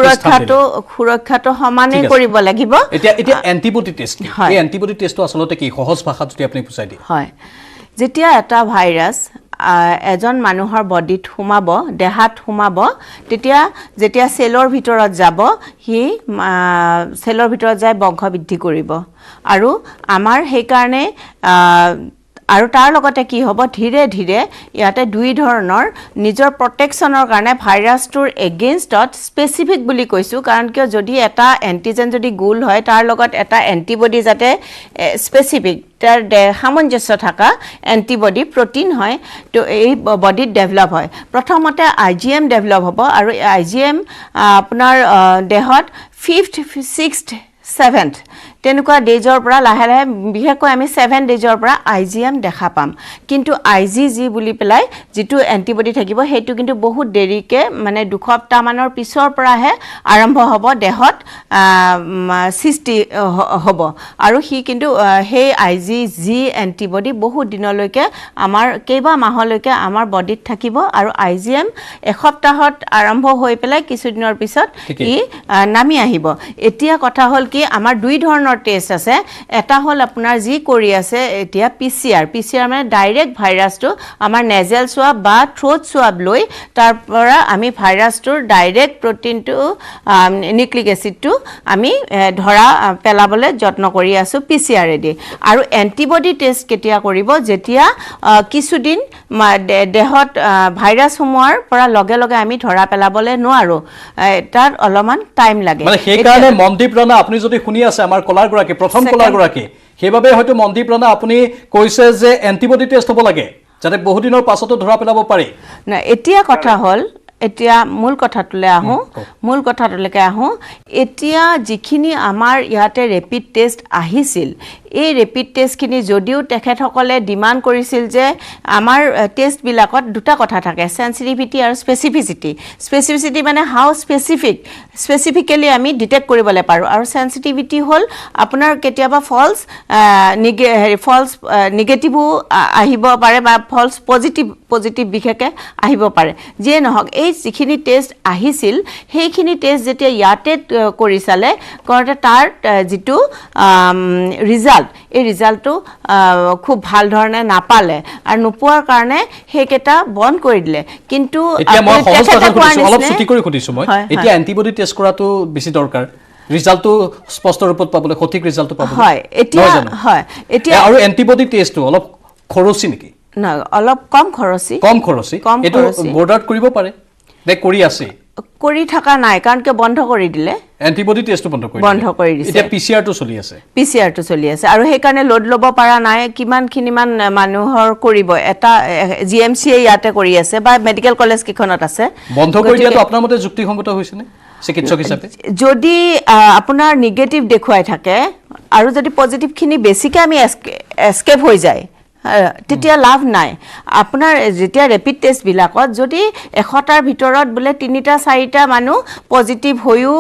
সুৰক্ষাটো সমানে কৰিব লাগিব এতিয়া এন্টিবডি টেষ্ট এই এন্টিবডি টেষ্টটো আচলতে কি সহজ ভাষাত যদি আপুনি বুজাই দিয়ে হয় যেতিয়া এটা ভাইৰাছ এজন মানুহৰ বডিত সোমাব দেহাত সোমাব যেতিয়া সেলৰ ভিতৰত যাব হি সেলৰ ভিতৰত যায় বংশ বৃদ্ধি কৰিব আৰু আমাৰ সেই কাৰণে আৰু তাৰ লগতে কি হ'ব ধীৰে ধীৰে ইয়াতে দুই ধৰণৰ নিজৰ প্ৰটেকশ্যনৰ কাৰণে ভাইৰাছটোৰ এগেইনষ্টত স্পেচিফিক বুলি কৈছোঁ কাৰণ কিয় যদি এটা এণ্টিজেন যদি গোল হয় তাৰ লগত এটা এণ্টিবডি যাতে স্পেচিফিক তাৰ সামঞ্জস্য থকা এণ্টিবডি প্ৰটিন হয় তো এই বডিত ডেভেলপ হয় প্ৰথমতে IgM ডেভেলপ হ'ব আৰু IgM আপোনাৰ দেহত 5th 6th 7th তেনেকুৱা ডেজৰ পৰা লাহে লাহে বিশেষকৈ আমি 7 ডেজৰ পৰা IgM দেখা পাম কিন্তু IgG বুলি পেলাই যিটো এণ্টিবডি থাকিব সেইটো কিন্তু বহুত দেৰিকে মানে 2 সপ্তাহমানৰ পিছৰ পৰাহে আৰম্ভ হ'ব দেহত সৃষ্টি হ'ব আৰু সি কিন্তু সেই IgG এণ্টিবডি বহুত দিনলৈকে আমাৰ কেইবা মাহলৈকে আমাৰ বডিত থাকিব আৰু IgM এসপ্তাহত আৰম্ভ হৈ পেলাই কিছুদিনৰ পিছত ই নামি আহিব এতিয়া কথা হ'ল কি আমাৰ দুই ধৰণৰ টেষ্ট আছে এটা হ'ল আপোনাৰ যি কৰি আছে এতিয়া PCR মানে ডাইৰেক্ট ভাইৰাছটো আমাৰ নেজেল সোৱাব বা থ্ৰোট সোৱাব লৈ তাৰ পৰা আমি ভাইৰাছটোৰ ডাইৰেক্ট প্ৰটিনটো নিউক্লিক এসিডটো আমি ধৰা পেলাবলৈ যত্ন কৰি আছো PCR এদি আৰু এন্টিবডি টেষ্ট কেতিয়া কৰিব যেতিয়া কিছুদিন দেহত ভাইৰাছ সোমোৱাৰ পৰা লগে লগে আমি ধৰা পেলাবলৈ নোৱাৰো তাৰ অলপমান টাইম লাগে মানে সেই কাৰণে মনদীপ ৰাণা আপুনি যদি শুনি আছে আমাৰ কলাৰগৰাকী প্ৰথম কলাৰগৰাকী সেইবাবে হয়তো মনদীপ ৰাণা আপুনি কৈছে যে এন্টিবডি টেষ্ট হ'ব লাগে যাতে বহু দিনৰ পাছতো ধৰা পেলাব পাৰি না এতিয়া কথা হ'ল এতিয়া মূল কথাটোলৈকে আহোঁ এতিয়া যিখিনি আমাৰ ইয়াতে ৰেপিড টেষ্ট আহিছিল এই ৰেপিড টেষ্টখিনি যদিও তেখেতসকলে ডিমাণ্ড কৰিছিল যে আমাৰ টেষ্টবিলাকত দুটা কথা থাকে সেন্সিটিভিটি আৰু স্পেচিফিচিটি মানে হাউ স্পেচিফিকেলি আমি ডিটেক্ট কৰিবলৈ পাৰোঁ আৰু সেন্সিটিভিটি হ'ল আপোনাৰ কেতিয়াবা ফলছ নিগেটিভো আহিব পাৰে বা ফলছ পজিটিভ বিশেষকৈ আহিব পাৰে যিয়ে নহওক এই যিখিনি টেষ্ট আহিছিল সেইখিনি টেষ্ট যেতিয়া ইয়াতে কৰি চালে কৰোঁতে তাৰ যিটো এই ৰিজাল্টটো খুব ভাল ধৰণে নাপালে আৰু নোপোৱাৰ কাৰণে সেইকেইটা বন্ধ কৰি দিলে কিন্তু অলপ ছুটি কৰি সুধিছোঁ মই এতিয়া এন্টিবডি টেষ্ট কৰাটো বেছি দৰকাৰ ৰিজাল্টটো স্পষ্ট ৰূপত পাবলৈ সঠিক ৰিজাল্টটো পাবলৈ হয় এতিয়া আৰু এন্টিবডি টেষ্টটো অলপ খৰচী নেকি না অলপ কম খৰচী এইটো বৰ্ডাৰত কৰিব পাৰে নে কৰি আছে কৰি থকা নাই কাৰণ কি বন্ধ কৰি দিলে এন্টিবডি টেষ্টটো বন্ধ কৰি দিছে এতিয়া পিচিআৰটো চলি আছে আৰু সেই কাৰণে লোড ল'ব পৰা নাই কিমানখিনিমান মানুহৰ কৰিব এটা জিএমচিয়ে ইয়াতে কৰি আছে বা মেডিকেল কলেজ কিখনত আছে বন্ধ কৰি দিয়াটো আপোনাৰ মতে যুক্তিসংগত হৈছে নে চিকিৎসক হিচাপে যদি আপোনাৰ নিগেটিভ দেখুৱাই থাকে আৰু যদি পজিটিভখিনি বেছিকৈ আমি এস্কেপ হৈ যায় তেতিয়া লাভ নাই আপোনাৰ যেতিয়া ৰেপিড টেষ্টবিলাকত যদি 100টাৰ ভিতৰত বোলে 3টা 4টা মানুহ পজিটিভ হৈও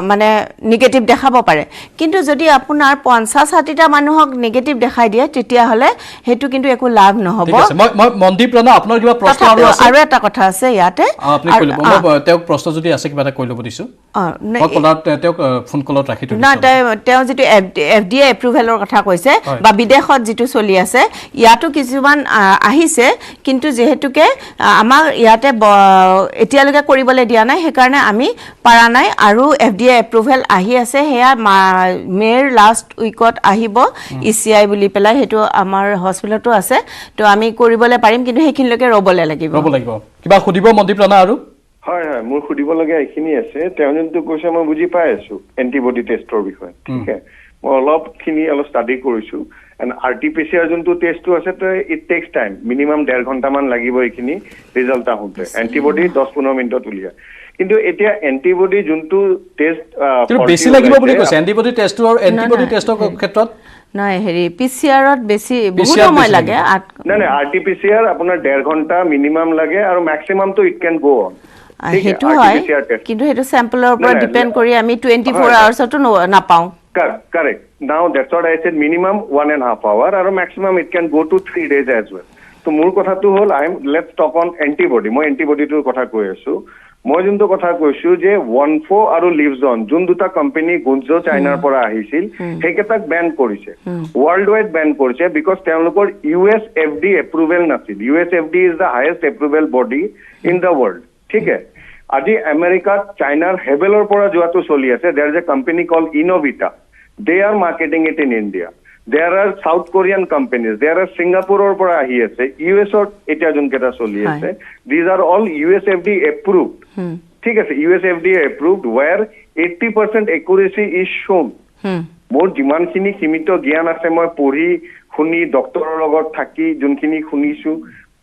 মানে নিগেটিভ দেখাব পাৰে কিন্তু যদি আপোনাৰ 50-60টা মানুহক নিগেটিভ দেখাই দিয়ে তেতিয়াহ'লে সেইটো কিন্তু একো লাভ নহ'ব ঠিক আছে মই মনদীপ ৰাণা আপোনাৰ কিবা প্ৰশ্ন আৰু এটা কথা আছে ইয়াতে আপুনি কৈ ল'ব মই তেওঁক প্ৰশ্ন যদি আছে কিবা এটা কৈ ল'ব দিছোঁ মই কলাত তেওঁক ফোন কলত ৰাখি থৈছোঁ না তেওঁ যিটো FDA এপ্ৰুভেলৰ কথা কৈছে বা বিদেশত যিটো চলি আছে ইয়াতো কিছুমান আহিছে কিন্তু যেহেতুকে আমাৰ ইয়াতে এতিয়ালৈকে কৰিবলৈ দিয়া নাই সেইকাৰণে আমি পাৰা নাই আৰু FDA এপ্ৰুভেল আহি আছে সেয়া মেৰ লাষ্ট উইকত আহিব ECI বুলি পেলাই সেইটো আমাৰ হস্পিটেলতো আছে তো আমি কৰিবলৈ পাৰিম কিন্তু সেইখিনিলৈকে ৰ'বলৈ লাগিব কিবা সুধিব মনদীপ ৰাণা আৰু হয় হয় মোৰ সুধিবলগীয়া এইখিনি আছে তেওঁ যোনটো কৈছে মই বুজি পাই আছো এন্টিবডি টেষ্টৰ বিষয়ে ঠিক আছে মই অলপ ষ্টাডি কৰিছো এণ্ড RT-PCR যোনটো টেষ্টটো আছে ইট টেক্স টাইম মিনিমাম 1.5 ঘণ্টামান লাগিব এইখিনি ৰিজাল্ট আহোঁতে এন্টিবডি 10-15 মিনিটত উলিয়ায় কিন্তু এতিয়া এন্টিবডি যোনটো টেষ্ট বেছি লাগিব বুলি কৈছে এন্টিবডি টেষ্টটো আৰু এন্টিবডি টেষ্টৰ ক্ষেত্ৰত নাই হেৰি পিচিআৰত বেছি বহুত সময় লাগে নাই RT-PCR আপোনাৰ 1.5 ঘণ্টা মিনিমাম লাগে আৰু ম্যাক্সিমাম তো ইট ক্যান গো অন সেইটো হয় কিন্তু সেইটো স্যাম্পলৰ ওপৰত ডিপেন্ড কৰি আমি 24 আৱাৰ্ছতো নাপাওঁ correct now that's what I said minimum 1.5 hour or maximum it can go to 3 days as well so মোৰ কথাটো হল let's talk on antibody মই antibody টোৰ কথা কৈ আছো মই যোনটো কথা কৈছো যে ওয়ানফো আৰু লিভজন যোন দুটা কোম্পানী গুঞ্জো চাইনাৰ পৰা আহিছিল সেইকেইটাক বেন কৰিছে ওয়াৰ্ল্ড ওয়াইড বেন কৰিছে বিকজ তেওঁলোকৰ US FDA এপ্ৰুভেল নাছিল US FDA is the highest approval body in the world ঠিক আছে আজি আমেৰিকাত চাইনাৰ হেভেলৰ পৰা যোৱাটো চলি আছে there is a company called Innovita they are marketing it in India there are South Korean companies there are Singaporeৰ পৰা আহি আছে US ৰ এটা যোন কেটা চলি আছে these are all US FDA approved ঠিক আছে US FDA approved where 80% accuracy is shown মোৰ যিমানখিনি সীমিত জ্ঞান আছে মই পঢ়ি শুনি ডক্টৰৰ লগত থাকি যোনখিনি শুনিছো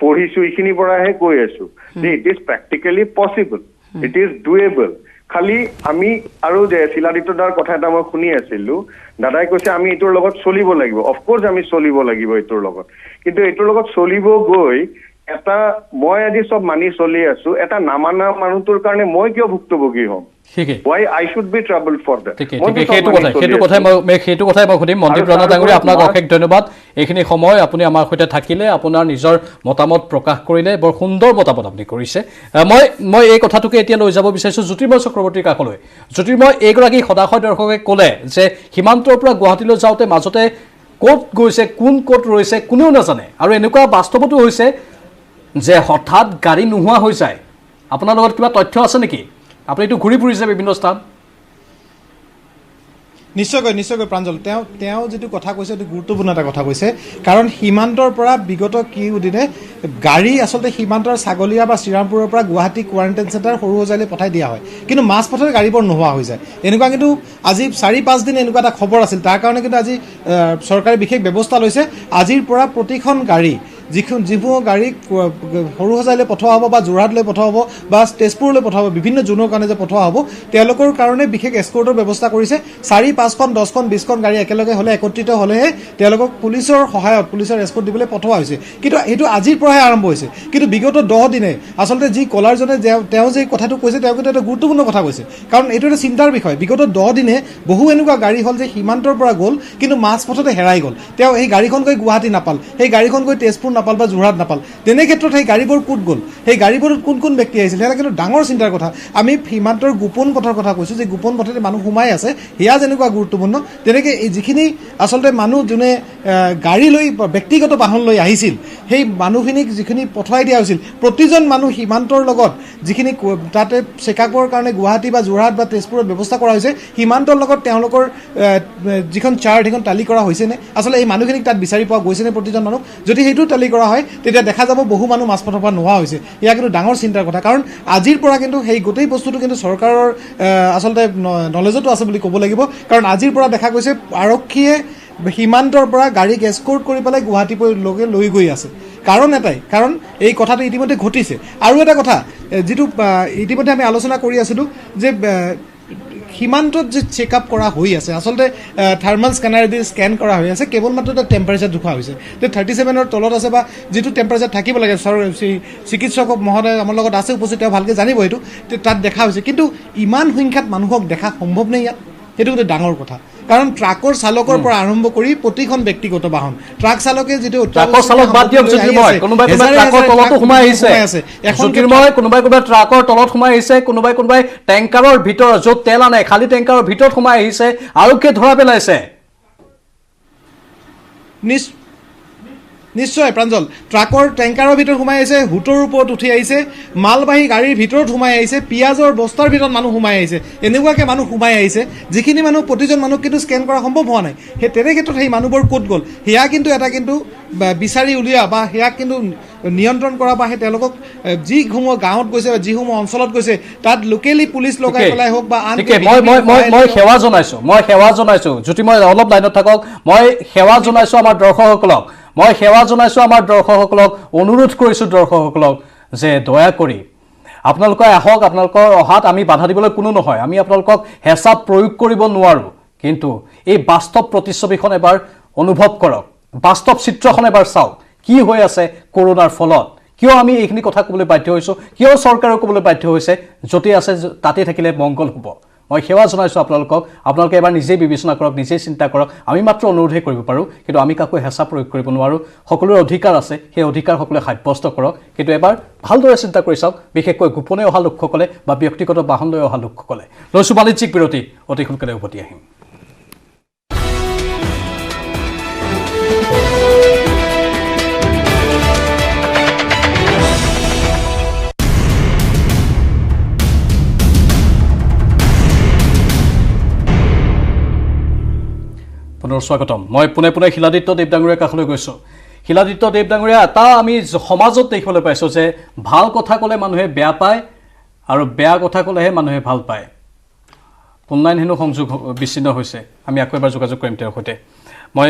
পঢ়িছো এইখিনি পৰাহে কৈ আছো যে it is practically possible it is doable খালি আমি আৰু যে শিলাদিত্যদাৰ কথা এটা মই শুনি আছিলো দাদাই কৈছে আমি এটোৰ লগত চলিব লাগিব অফ কোৰ্স আমি চলিব লাগিব এটোৰ লগত কিন্তু এটোৰ লগত চলিব গৈ এটা মই আজি সব মানি চলি আছো এটা নামানা মানুহটোৰ কাৰণে মই কিয় ভুক্তভোগী হ'ম why I should be troubled for that সেইটো কথাই মই সুধিম মনদীপ ৰাণা ডাঙৰী আপোনাক অশেষ ধন্যবাদ এইখিনি সময় আপুনি আমাৰ সৈতে থাকিলে আপোনাৰ নিজৰ মতামত প্ৰকাশ কৰিলে বৰ সুন্দৰ মতামত আপুনি কৰিছে মই এই কথাটোকে এতিয়া লৈ যাব বিচাৰিছো জ্যোতিৰ্ময় চক্ৰৱৰ্তীৰ কাষলৈ জ্যোতিৰ্ময় এইগৰাকী সদাশয় দৰ্শকে ক'লে যে সীমান্তৰ পৰা গুৱাহাটীলৈ যাওঁতে মাজতে ক'ত গৈছে কোন ক'ত ৰৈছে কোনেও নাজানে আৰু এনেকুৱা বাস্তৱতো হৈছে যে হঠাৎ গাড়ী নোহোৱা হৈ যায় আপোনাৰ লগত কিবা তথ্য আছে নেকি আপুনি এইটো ঘূৰি ফুৰিছে বিভিন্ন স্থান নিশ্চয়কৈ প্ৰাঞ্জল তেওঁ যেটো কথা কৈছে এটো গুৰুত্বপূৰ্ণ এটা কথা কৈছে কাৰণ সীমান্তৰ পৰা বিগত কিদিনে গাড়ী আসলতে সীমান্তৰ ছাগলীয়া বা শ্ৰীৰামপুৰৰ পৰা গুৱাহাটী কোৱাৰেণ্টাইন চেণ্টাৰ সৰুহজাইলৈ পঠাই দিয়া হয় কিন্তু মাছ পথৰ গাড়ীবোৰ নোহোৱা হৈ যায় এনেকুৱা কিন্তু আজি 4-5 দিন এনেকুৱা এটা খবৰ আছিল তাৰ কাৰণে কিন্তু আজি চৰকাৰে বিশেষ ব্যৱস্থা লৈছে আজিৰ পৰা প্ৰতিখন গাড়ী যিবোৰ গাড়ী সৰুহজাইলৈ পঠোৱা হ'ব বা যোৰহাটলৈ পঠোৱা হ'ব বা তেজপুৰলৈ পঠোৱা হ'ব বিভিন্ন জোনৰ কাৰণে যে পঠোৱা হ'ব তেওঁলোকৰ কাৰণে বিশেষ এস্কৰ্টৰ ব্যৱস্থা কৰিছে 4-5খন 10খন 20খন গাড়ী একেলগে হ'লে একত্ৰিত হ'লেহে তেওঁলোকক পুলিচৰ সহায়ত পুলিচৰ এস্কৰ্ট দিবলৈ পঠোৱা হৈছে কিন্তু এইটো আজিৰ পৰাহে আৰম্ভ হৈছে কিন্তু বিগত 10 দিনে আসলতে যি কলাৰজনে তেওঁ যে কথাটো কৈছে তেওঁ কিন্তু এটা গুৰুত্বপূৰ্ণ কথা কৈছে কাৰণ এইটো এটা চিন্তাৰ বিষয় বিগত 10 দিনে বহু এনেকুৱা গাড়ী হ'ল যে সীমান্তৰ পৰা গ'ল কিন্তু মাছ পথতে হেৰাই গ'ল তেওঁ এই গাড়ীখন গৈ গুৱাহাটী নাপাল সেই গাড়ীখন গৈ তেজপুৰ নাপাল বা যোৰহাট নাপাল তেনে ক্ষেত্ৰত সেই গাড়ীবোৰ ক'ত গ'ল সেই গাড়ীবোৰত কোন ব্যক্তি আহিছিল সেয়া কিন্তু ডাঙৰ চিন্তাৰ কথা আমি সীমান্তৰ গোপন পথৰ কথা কৈছো যে গোপন পথতে মানুহ সোমাই আছে সেয়া যেনেকুৱা গুৰুত্বপূৰ্ণ তেনেকৈ এই যিখিনি আসলতে মানুহ যোনে গাড়ী লৈ ব্যক্তিগত বাহন লৈ আহিছিল সেই মানুহখিনিক যিখিনি পঠোৱাই দিয়া হৈছিল প্ৰতিজন মানুহ সীমান্তৰ লগত যিখিনি তাতে চেকআপৰ কাৰণে গুৱাহাটী বা যোৰহাট বা তেজপুৰত ব্যৱস্থা কৰা হৈছে সীমান্তৰ লগত তেওঁলোকৰ যিখন চাৰ্ট সেইখন টালি কৰা হৈছেনে আসলে এই মানুহখিনিক তাত বিচাৰি পোৱা গৈছেনে প্ৰতিজন মানুহ যদি সেইটো টালি কৰা হয় তেতিয়া দেখা যাব বহু মানুহ মাছ পথৰ পৰা নোহোৱা হৈছে এয়া কিন্তু ডাঙৰ চিন্তাৰ কথা কাৰণ আজিৰ পৰা কিন্তু সেই গোটেই বস্তুটো কিন্তু চৰকাৰৰ আসলতে নলেজতো আছে বুলি ক'ব লাগিব কাৰণ আজিৰ পৰা দেখা গৈছে আৰক্ষীয়ে সীমান্তৰ পৰা গাড়ীক এস্কৰ্ট কৰি পেলাই গুৱাহাটীলৈকে লৈ গৈ আছে কাৰণ এটাই কাৰণ এই কথাটো ইতিমধ্যে ঘটিছে আৰু এটা কথা যিটো ইতিমধ্যে আমি আলোচনা কৰি আছিলোঁ যে সীমান্তত যে চেকআপ কৰা হৈ আছে আচলতে থাৰ্মেল স্কেনাৰেদি স্কেন কৰা হৈ আছে কেৱল মাত্ৰ এটা টেম্পাৰেচাৰ জোখা হৈছে যে 37ৰ তলত আছে বা যিটো টেম্পাৰেচাৰ থাকিব লাগে চিকিৎসক মহোদয় আমাৰ লগত আছে উপস্থিত তেওঁ ভালকৈ জানিব এইটো তাত দেখা হৈছে কিন্তু ইমান সংখ্যাত মানুহক দেখা সম্ভৱ নে ইয়াত সেইটো কিন্তু ডাঙৰ কথা কাৰণ ট্ৰাকৰ চালকৰ পৰা আৰম্ভ কৰি প্ৰতিখন ব্যক্তিগত বাহন ট্ৰাক চালকে যেটো ট্ৰাকৰ চালক বাদ দিয়ক জ্যোতিৰ্ময় কোনোবাই ট্ৰাকৰ তলতো সোমাই আহিছে জ্যোতিৰ্ময় কোনোবাই ট্ৰাকৰ তলত সোমাই আহিছে কোনোবাই টেংকাৰৰ ভিতৰত য'ত তেল আনে খালি টেংকাৰৰ ভিতৰত সোমাই আহিছে আৰক্ষীয়ে ধৰা পেলাইছে নিশ্চয় প্ৰাঞ্জল ট্ৰাকৰ টেংকাৰৰ ভিতৰত সোমাই আহিছে হুটৰ ওপৰত উঠি আহিছে মালবাহী গাড়ীৰ ভিতৰত সোমাই আহিছে পিয়াজৰ বস্তাৰ ভিতৰত মানুহ সোমাই আহিছে এনেকুৱাকৈ মানুহ সোমাই আহিছে যিখিনি মানুহ প্ৰতিজন মানুহ কিন্তু স্কেন কৰা সম্ভৱ হোৱা নাই সেই তেনে ক্ষেত্ৰত সেই মানুহবোৰ ক'ত গ'ল সেয়া কিন্তু এটা কিন্তু বিচাৰি উলিওৱা বা সেয়া কিন্তু নিয়ন্ত্ৰণ কৰা বা সেই তেওঁলোকক যিসমূহ গাঁৱত গৈছে বা যিসমূহ অঞ্চলত গৈছে তাত লোকেলি পুলিচ লগাই পেলাই হওক বা আন মই সেৱা জনাইছো যদি মই অলপ লাইনত থাকক মই সেৱা জনাইছো আমাৰ দৰ্শকসকলক মই সেৱা জনাইছো আমাৰ দৰ্শকসকলক অনুৰোধ কৰিছো দৰ্শকসকলক যে দয়া কৰি আপোনালোকে আহক আপোনালোকৰ অহাত আমি বাধা দিবলৈ কোনো নহয় আমি আপোনালোকক হেঁচা প্ৰয়োগ কৰিব নোৱাৰো কিন্তু এই বাস্তৱ প্ৰতিচ্ছবিখন এবাৰ অনুভৱ কৰক বাস্তৱ চিত্ৰখন এবাৰ চাওক কি হৈ আছে কৰোনাৰ ফলত কিয় আমি এইখিনি কথা ক'বলৈ বাধ্য হৈছো কিয় চৰকাৰে ক'বলৈ বাধ্য হৈছে য'তে আছে তাতে থাকিলে মংগল হ'ব মই সেৱা জনাইছো আপোনালোকে এবাৰ নিজে বিবেচনা কৰক নিজে চিন্তা কৰক আমি মাত্ৰ অনুৰোধহে কৰিব পাৰো কিন্তু আমি কাকো হেঁচা প্ৰয়োগ কৰিব নোৱাৰো সকলোৰে অধিকাৰ আছে সেই অধিকাৰ সকলোৱে সাব্যস্ত কৰক কিন্তু এবাৰ ভালদৰে চিন্তা কৰি চাওক বিশেষকৈ গোপনে অহা লোকসকলে বা ব্যক্তিগত বাহন লৈ অহা লোকসকলে লৈছো বাণিজ্যিক বিৰতি অতি সোনকালে উভতি আহিম পুনৰ স্বাগতম মই পুনে শিলাদিত্য দেৱ ডাঙৰীয়াৰ কাষলৈ গৈছো শিলাদিত্য দেৱ ডাঙৰীয়া এটা আমি সমাজত দেখিবলৈ পাইছো যে ভাল কথা ক'লে মানুহে বেয়া পায় আৰু বেয়া কথা ক'লেহে মানুহে ভাল পায় অনলাইন হেনো সংযোগ বিচ্ছিন্ন হৈছে আমি আকৌ এবাৰ যোগাযোগ কৰিম তেওঁৰ সৈতে মই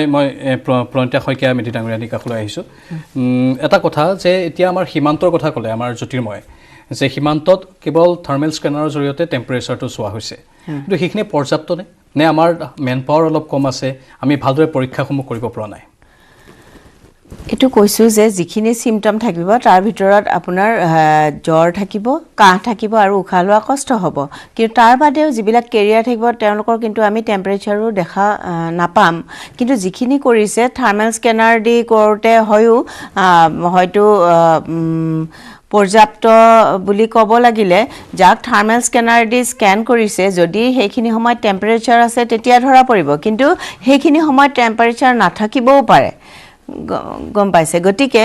প্ৰণিতা শইকীয়া মেধি ডাঙৰীয়াৰ কাষলৈ আহিছো এটা কথা যে এতিয়া আমাৰ সীমান্তৰ কথা ক'লে আমাৰ জ্যোতিৰ্ময় যে সীমান্তত কেৱল থাৰ্মেল স্কেনাৰৰ জৰিয়তে টেম্পাৰেচাৰটো চোৱা হৈছে কিন্তু সেইখিনি পৰ্যাপ্ত নে আমাৰ মেন পাৱাৰ অলপ কম আছে আমি ভালদৰে পৰীক্ষাসমূহ কৰিব পৰা নাই এটো কৈছো যে যিখিনি সিমটম থাকিব তাৰ ভিতৰত আপোনাৰ জ্বৰ থাকিব কাহ থাকিব আৰু উশাহ লোৱা কষ্ট হ'ব কিন্তু তাৰ বাদেও যিবিলাক কেৰিয়াৰ থাকিব তেওঁলোকৰ কিন্তু আমি টেম্পাৰেচাৰো দেখা নাপাম কিন্তু যিখিনি কৰিছে থাৰ্মেল স্কেনাৰ দি কৰোতে হয়তো পৰ্যাপ্ত বুলি ক'ব লাগিলে যাক থাৰ্মেল স্কেনাৰ দি স্কেন কৰিছে যদি সেইখিনি সময়ত টেম্পাৰেচাৰ আছে তেতিয়া ধৰা পৰিব কিন্তু সেইখিনি সময়ত টেম্পাৰেচাৰ নাথাকিবও পাৰে গম পাইছে গতিকে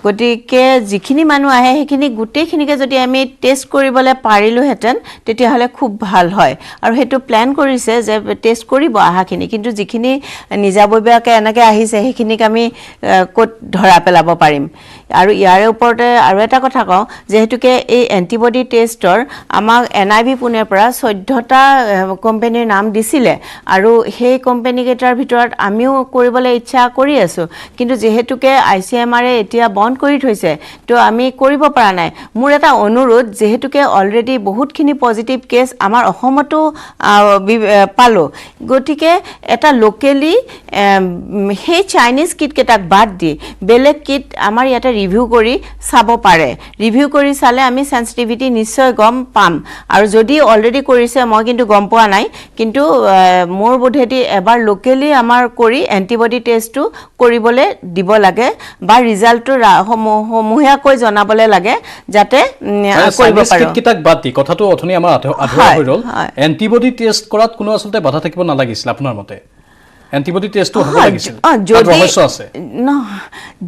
গতিকে যিখিনি মানুহ আহে সেইখিনি গোটেইখিনিকে যদি আমি টেষ্ট কৰিবলৈ পাৰিলোহেঁতেন তেতিয়াহ'লে খুব ভাল হয় আৰু সেইটো প্লেন কৰিছে যে টেষ্ট কৰিব আহাখিনি কিন্তু যিখিনি নিজাববীয়াকৈ এনেকৈ আহিছে সেইখিনিক আমি ক'ত ধৰা পেলাব পাৰিম আৰু ইয়াৰ ওপৰতে আৰু এটা কথা কওঁ যেহেতুকে এই এণ্টিবডি টেষ্টৰ আমাক NIV পুনেৰ পৰা 14টা কোম্পানীৰ নাম দিছিলে আৰু সেই কোম্পানীকেইটাৰ ভিতৰত আমিও কৰিবলৈ ইচ্ছা কৰি আছো কিন্তু যেহেতুকে ICMR এতিয়া বন্ধ কৰি থৈছে তো আমি কৰিব পৰা নাই মোৰ এটা অনুৰোধ যেহেতুকে অলৰেডি বহুতখিনি পজিটিভ কেছ আমাৰ অসমতো পালো গতিকে এটা লোকেলি সেই চাইনিজ কিটকেইটাক বাদ দি বেলেগ কিট আমাৰ ইয়াতে ৰিভিউ কৰি চাব পাৰে ৰিভিউ কৰি চালে আমি সেন্সিটিভিটি নিশ্চয় গম পাম আৰু যদি অলৰেডি কৰিছে মই কিন্তু গম পোৱা নাই কিন্তু মোৰ বোধেদি এবাৰ লোকেলি আমাৰ কৰি এন্টিবডি টেষ্টটো কৰিবলৈ দিব লাগে বা ৰিজাল্টটো সমূহীয়াকৈ জনাবলৈ লাগে যাতে কৰিব পাৰো কিটকেইটাক বাদ দি কথাটো অথনি আমাৰ আধৰুৱা হৈ ৰ'ল এন্টিবডি টেষ্ট কৰাত কোনো আচলতে বাধা থাকিব নালাগিছিল আপোনাৰ মতে এন্টিবডি টেষ্টটো হ'ব লাগিছিল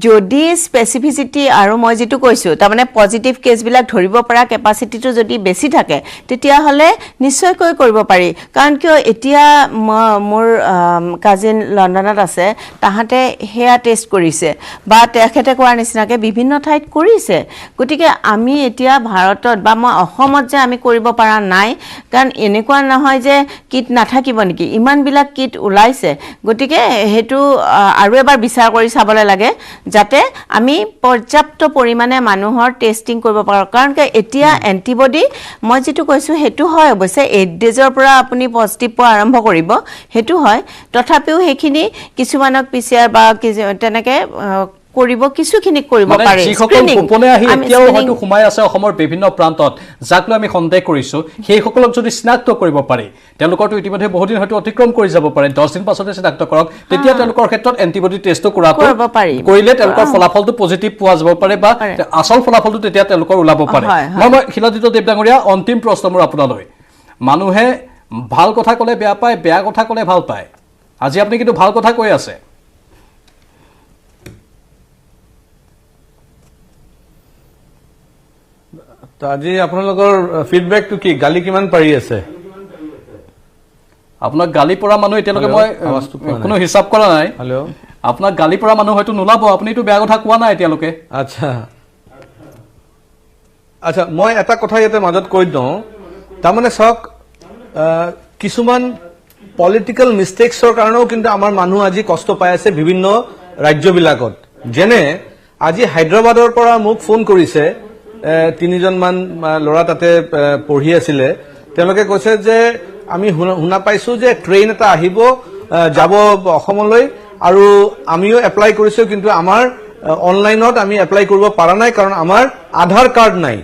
যদি স্পেচিফিচিটি আৰু মই যেটো কৈছো তাৰমানে পজিটিভ কেছবিলাক ধৰিব পৰা কেপাচিটিটো যদি বেছি থাকে তেতিয়াহ'লে নিশ্চয়কৈ কৰিব পাৰি কাৰণ কিয় এতিয়া মোৰ কাজিন লণ্ডনত আছে তাহাঁতে হেয়া টেষ্ট কৰিছে বা তেখেতে কোৱাৰ নিচিনাকৈ বিভিন্ন ঠাইত কৰিছে গতিকে আমি এতিয়া ভাৰতত বা মই অসমত যে আমি কৰিব পৰা নাই কাৰণ এনেকুৱা নহয় যে কিট নাথাকিব নেকি ইমানবিলাক কিট ওলাইছে গতিকে হেতু আৰু এবাৰ বিচাৰ কৰি চাবলৈ লাগে যাতে আমি পৰ্যাপ্ত পৰিমাণে মানুহৰ টেষ্টিং কৰিব পাৰোঁ কাৰণ কি এতিয়া এন্টিবডি মই যেটো কৈছো হেতু হয় অৱশ্যে 8 ডেজৰ পৰা আপুনি পজিটিভ পোৱা আৰম্ভ কৰিব হেতু হয় তথাপিও হেখিনি কিছুমানক পিচিআৰ বা তেনেকে কৰিব কিছুখিনি কৰিব পাৰে যিসকল গোপনে আহি এতিয়াও হয়তো সোমাই আছে অসমৰ বিভিন্ন প্ৰান্তত যাক লৈ আমি সন্দেহ কৰিছো সেই সকলক যদি চিনাক্ত কৰিব পাৰি তেওঁলোকৰটো ইতিমধ্যে বহুদিন হয়তো অতিক্ৰম কৰি যাব পাৰে 10 দিন পাছতে চিনাক্ত কৰক তেতিয়া তেওঁলোকৰ ক্ষেত্ৰত এন্টিবডি টেষ্টটো কৰিলে তেওঁলোকৰ ফলাফলটো পজিটিভ পোৱা যাব পাৰে বা আসল ফলাফলটো তেতিয়া তেওঁলোকৰ ওলাব পাৰে মই শিলাদিত্য দেৱ ডাঙৰীয়া অন্তিম প্ৰশ্ন মোৰ আপোনালৈ মানুহে ভাল কথা ক'লে বেয়া পায় বেয়া কথা ক'লে ভাল পায় আজি আপুনি কিন্তু ভাল কথা কৈ আছে তো আজি আপোনালোকৰ ফিডবেকটো কি গালি কিমান পাৰি আছে আপোনাক গালি পৰা মানুহ এতিয়ালৈকে মই কোনো হিচাপ কৰা নাই হেল্ল' আপোনাক গালি পৰা মানুহ হয়তো নোলাব আপুনিতো বেয়া কথা কোৱা নাই এতিয়ালৈকে আচ্ছা আচ্ছা মই এটা কথা ইয়াতে মাজত কৈ দিওঁ তাৰমানে চাওক কিছুমান পলিটিকেল মিষ্টেকছৰ কাৰণেও কিন্তু আমাৰ মানুহ আজি কষ্ট পাই আছে বিভিন্ন ৰাজ্যবিলাকত যেনে আজি হায়দৰাবাদৰ পৰা মোক ফোন কৰিছে 3জন মান ল'ৰা তাতে পঢ়ি আছিলে তেওঁলোকে কৈছে যে আমি শুনা পাইছো যে ট্ৰেইন এটা আহিব যাব অসমলৈ আৰু আমিও এপ্লাই কৰিছো কিন্তু আমাৰ অনলাইনত আমি এপ্লাই কৰিব পৰা নাই কাৰণ আমাৰ আধাৰ কাৰ্ড নাই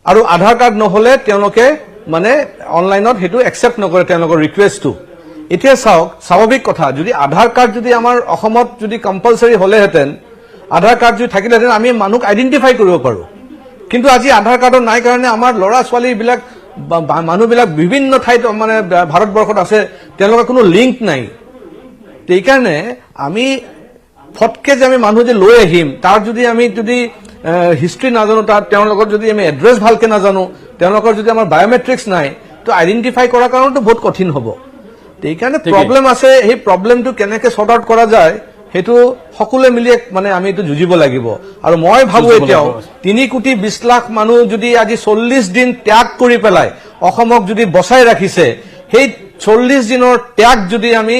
আৰু আধাৰ কাৰ্ড নহলে তেওঁলোকে মানে অনলাইনত হেতু একসেপ্ট নকৰে তেওঁলোকৰ ৰিকুৱেষ্টটো এতিয়া চাওক স্বাভাৱিক কথা যদি আধাৰ কাৰ্ড যদি আমাৰ অসমত যদি কম্পালসৰি হলেহেঁতেন আধাৰ কাৰ্ড যদি থাকিলেহেঁতেন আমি মানুহক আইডেন্টিফাই কৰিব পাৰো কিন্তু আজি আধাৰ কাৰ্ডৰ নাই কাৰণে আমাৰ ল'ৰা ছোৱালীবিলাক মানুহবিলাক বিভিন্ন ঠাইত মানে ভাৰতবৰ্ষত আছে তেওঁলোকৰ কোনো লিংক নাই সেইকাৰণে আমি ফটকে যে আমি মানুহ যে লৈ আহিম তাৰ যদি আমি যদি হিষ্ট্ৰী নাজানো তাত তেওঁলোকৰ যদি আমি এড্ৰেছ ভালকে নাজানো তেওঁলোকৰ যদি আমাৰ বায়োমেট্ৰিক্স নাই তো আইডেন্টিফাই কৰাৰ কাৰণেতো বহুত কঠিন হ'ব সেইকাৰণে প্ৰব্লেম আছে সেই প্ৰব্লেমটো কেনেকৈ সৰ্ট আউট কৰা যায় হেতু সকলোৱে মিলি মানে আমি এটো যুজিব লাগিব আৰু মই ভাবো এতিয়াও 3,20 লাখ মানুহ যদি আজি 40 দিন ত্যাগ কৰি পেলাই অসমক যদি বচাই ৰাখিছে সেই 40 দিনৰ ত্যাগ যদি আমি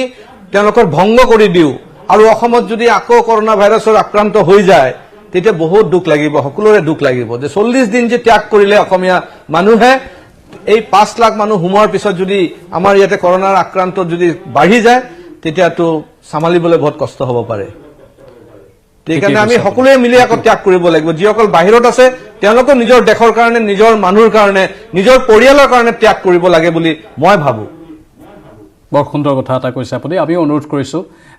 তেওঁলোকৰ ভংগ কৰি দিও আৰু অসমত যদি আকৌ কৰোনা ভাইৰাছৰ আক্ৰান্ত হৈ যায় তেতিয়া বহুত দুখ লাগিব সকলোৰে দুখ লাগিব যে 40 দিন যে ত্যাগ কৰিলে অসমীয়া মানুহে এই 5 লাখ মানুহ হুমৰ পিছত যদি আমাৰ ইয়াতে কৰোনাৰ আক্ৰান্ত যদি বাঢ়ি যায় তেতিয়াতো সামালিবলৈ বহুত কষ্ট হ'ব পাৰে সেইকাৰণে আমি সকলোৱে মিলি আকৌ ত্যাগ কৰিব লাগিব যিসকল বাহিৰত আছে তেওঁলোকৰ নিজৰ দেশৰ কাৰণে নিজৰ মানুহৰ কাৰণে নিজৰ পৰিয়ালৰ কাৰণে ত্যাগ কৰিব লাগে বুলি মই ভাবো বৰ সুন্দৰ কথা এটা কৈছে আপুনি আমি অনুৰোধ কৰিছো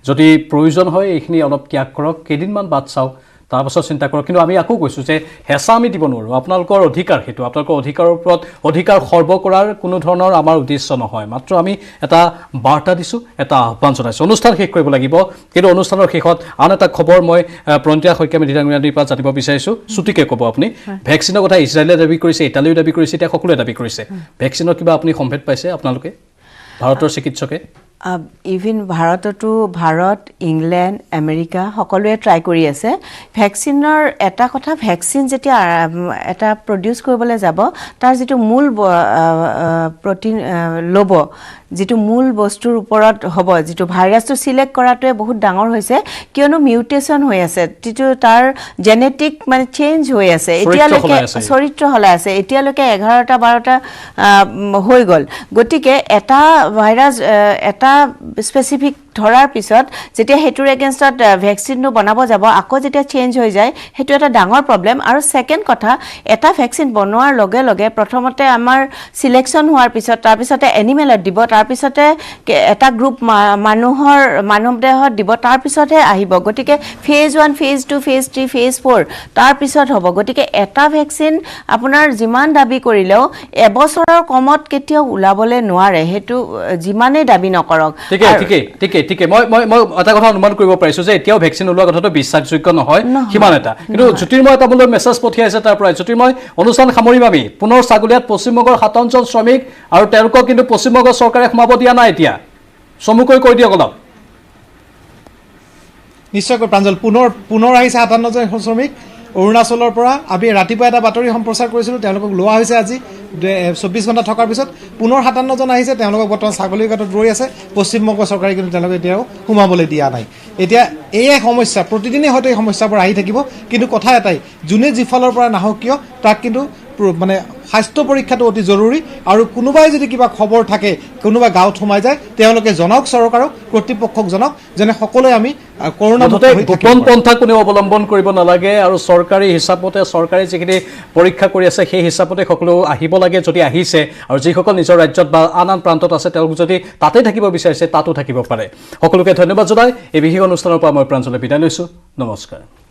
যদি প্ৰয়োজন হয় এইখিনি অলপ ত্যাগ কৰক কেইদিনমান বাদ চাওক তাৰপাছত চিন্তা কৰক কিন্তু আমি আকৌ কৈছো যে হেঁচা আমি দিব নোৱাৰো আপোনালোকৰ অধিকাৰ হেতু আপোনালোকৰ অধিকাৰৰ ওপৰত অধিকাৰ সৰ্ব কৰাৰ কোনো ধৰণৰ আমাৰ উদ্দেশ্য নহয় মাত্ৰ আমি এটা বাৰ্তা দিছো এটা আহ্বান জনাইছো অনুষ্ঠান শেষ কৰিব লাগিব কিন্তু অনুষ্ঠানৰ শেষত আন এটা খবৰ মই প্ৰন্তিয়া শইকীয়া মেধিৰাঙৰীয়াৰ পৰা জানিব বিচাৰিছো ছুটিকে ক'ব আপুনি ভেকচিনৰ কথা ইজৰাইলে দাবী কৰিছে ইটালীও দাবী কৰিছে এতিয়া সকলোৱে দাবী কৰিছে ভেকচিনৰ কিবা আপুনি সম্ভেদ পাইছে আপোনালোকে ভাৰতৰ চিকিৎসকে ইভিন ভাৰততো ভাৰত ইংলেণ্ড আমেৰিকা সকলোৱে ট্ৰাই কৰি আছে ভেকচিনৰ এটা কথা ভেকচিন যেতিয়া এটা প্ৰডিউচ কৰিবলৈ যাব তাৰ যেটো মূল প্ৰটিন ল'ব যেটো মূল বস্তুৰ ওপৰত হ'ব যেটো ভাইৰাছটো সিলেক্ট কৰাটোৱে বহুত ডাঙৰ হৈছে কিয়নো মিউটেশন হৈ আছে যেটো তাৰ জেনেটিক মানে চেঞ্জ হৈ আছে এতিয়ালৈকে চৰিত্ৰ হলাই আছে এতিয়ালৈকে 11টা 12টা হৈ গল গতিকে এটা ভাইৰাছ এটা স্পেসিফিক ধৰাৰ পিছত যেতিয়া হেতুৰ এগেইনষ্টত ভ্যাকচিনটো বনাব যাব আকৌ যেতিয়া চেঞ্জ হৈ যায় হেতু এটা ডাঙৰ প্ৰবলেম আৰু সেকেন্ড কথা এটা ভ্যাকচিন বনোৱাৰ লগে লগে প্ৰথমতে আমাৰ সিলেকশন হোৱাৰ পিছত তাৰ পিছতে এনিমেলত দিব তাৰ পিছতে এটা গ্ৰুপ মানুহৰ মানৱদেহত দিব তাৰ পিছতহে আহিব গতিকে ফেজ 1 ফেজ 2 ফেজ 3 ফেজ 4 তাৰ পিছত হ'ব গতিকে এটা ভ্যাকচিন আপোনাৰ যিমান দাবী কৰিলেও এবছৰৰ কমত কেতিয়াও উলাবলে নোৱাৰে হেতু যিমানে দাবী নকৰক ঠিক মই এটা কথা অনুমান কৰিব পাৰিছো যে এতিয়াও ভ্যাকচিন ওলোৱা কথাটো বিশ্বাসযোগ্য নহয় কিমান এটা কিন্তু জ্যোতিৰ্ময় এটা মোলৈ মেছেজ পঠিয়াইছে তাৰ পৰা জ্যোতিৰ্ময় অনুষ্ঠান সামৰিম আমি পুনৰ ছাগলীয়াত পশ্চিমবংগৰ 7 অঞ্চল শ্ৰমিক আৰু তেওঁলোকক কিন্তু পশ্চিমবংগ চৰকাৰে সমাব দিয়া নাই এতিয়া চমুকৈ কৈ দিয়ক অলপ নিশ্চয়কৈ প্ৰাঞ্জল পুনৰ আহিছে 57 জন শ্ৰমিক অৰুণাচলৰ পৰা আমি ৰাতিপুৱা এটা বাতৰি সম্প্ৰচাৰ কৰিছিলোঁ, তেওঁলোকক লোৱা হৈছে আজি 24 ঘণ্টা থকাৰ পিছত পুনৰ 57 জন আহিছে, তেওঁলোকক বৰ্তমান ছাগলীঘাটত ৰৈ আছে। পশ্চিমবংগ চৰকাৰে কিন্তু তেওঁলোকে এতিয়াও সোমাবলৈ দিয়া নাই। এতিয়া এই সমস্যা প্ৰতিদিনেই হয়তো এই সমস্যাবোৰ আহি থাকিব, কিন্তু কথা এটাই, যোনে যিফালৰ পৰা নাহক কিয় তাক কিন্তু মানে স্বাস্থ্য পৰীক্ষাটো অতি জৰুৰী। আৰু কোনোবাই যদি কিবা খবৰ থাকে, কোনোবা গাঁৱত সোমাই যায়, তেওঁলোকে জনাওক, চৰকাৰক কৰ্তৃপক্ষক জনাওক, যেনে সকলোৱে আমি কৰোণা গোপন পন্থা কোনেও অৱলম্বন কৰিব নালাগে আৰু চৰকাৰী হিচাপতে চৰকাৰে যিখিনি পৰীক্ষা কৰি আছে সেই হিচাপতে সকলো আহিব লাগে। যদি আহিছে আৰু যিসকল নিজৰ ৰাজ্যত বা আন আন প্ৰান্তত আছে তেওঁলোক যদি তাতে থাকিব বিচাৰিছে তাতো থাকিব পাৰে। সকলোকে ধন্যবাদ জনাই এই বিশেষ অনুষ্ঠানৰ পৰা মই প্ৰাঞ্জলে বিদায় লৈছোঁ। নমস্কাৰ।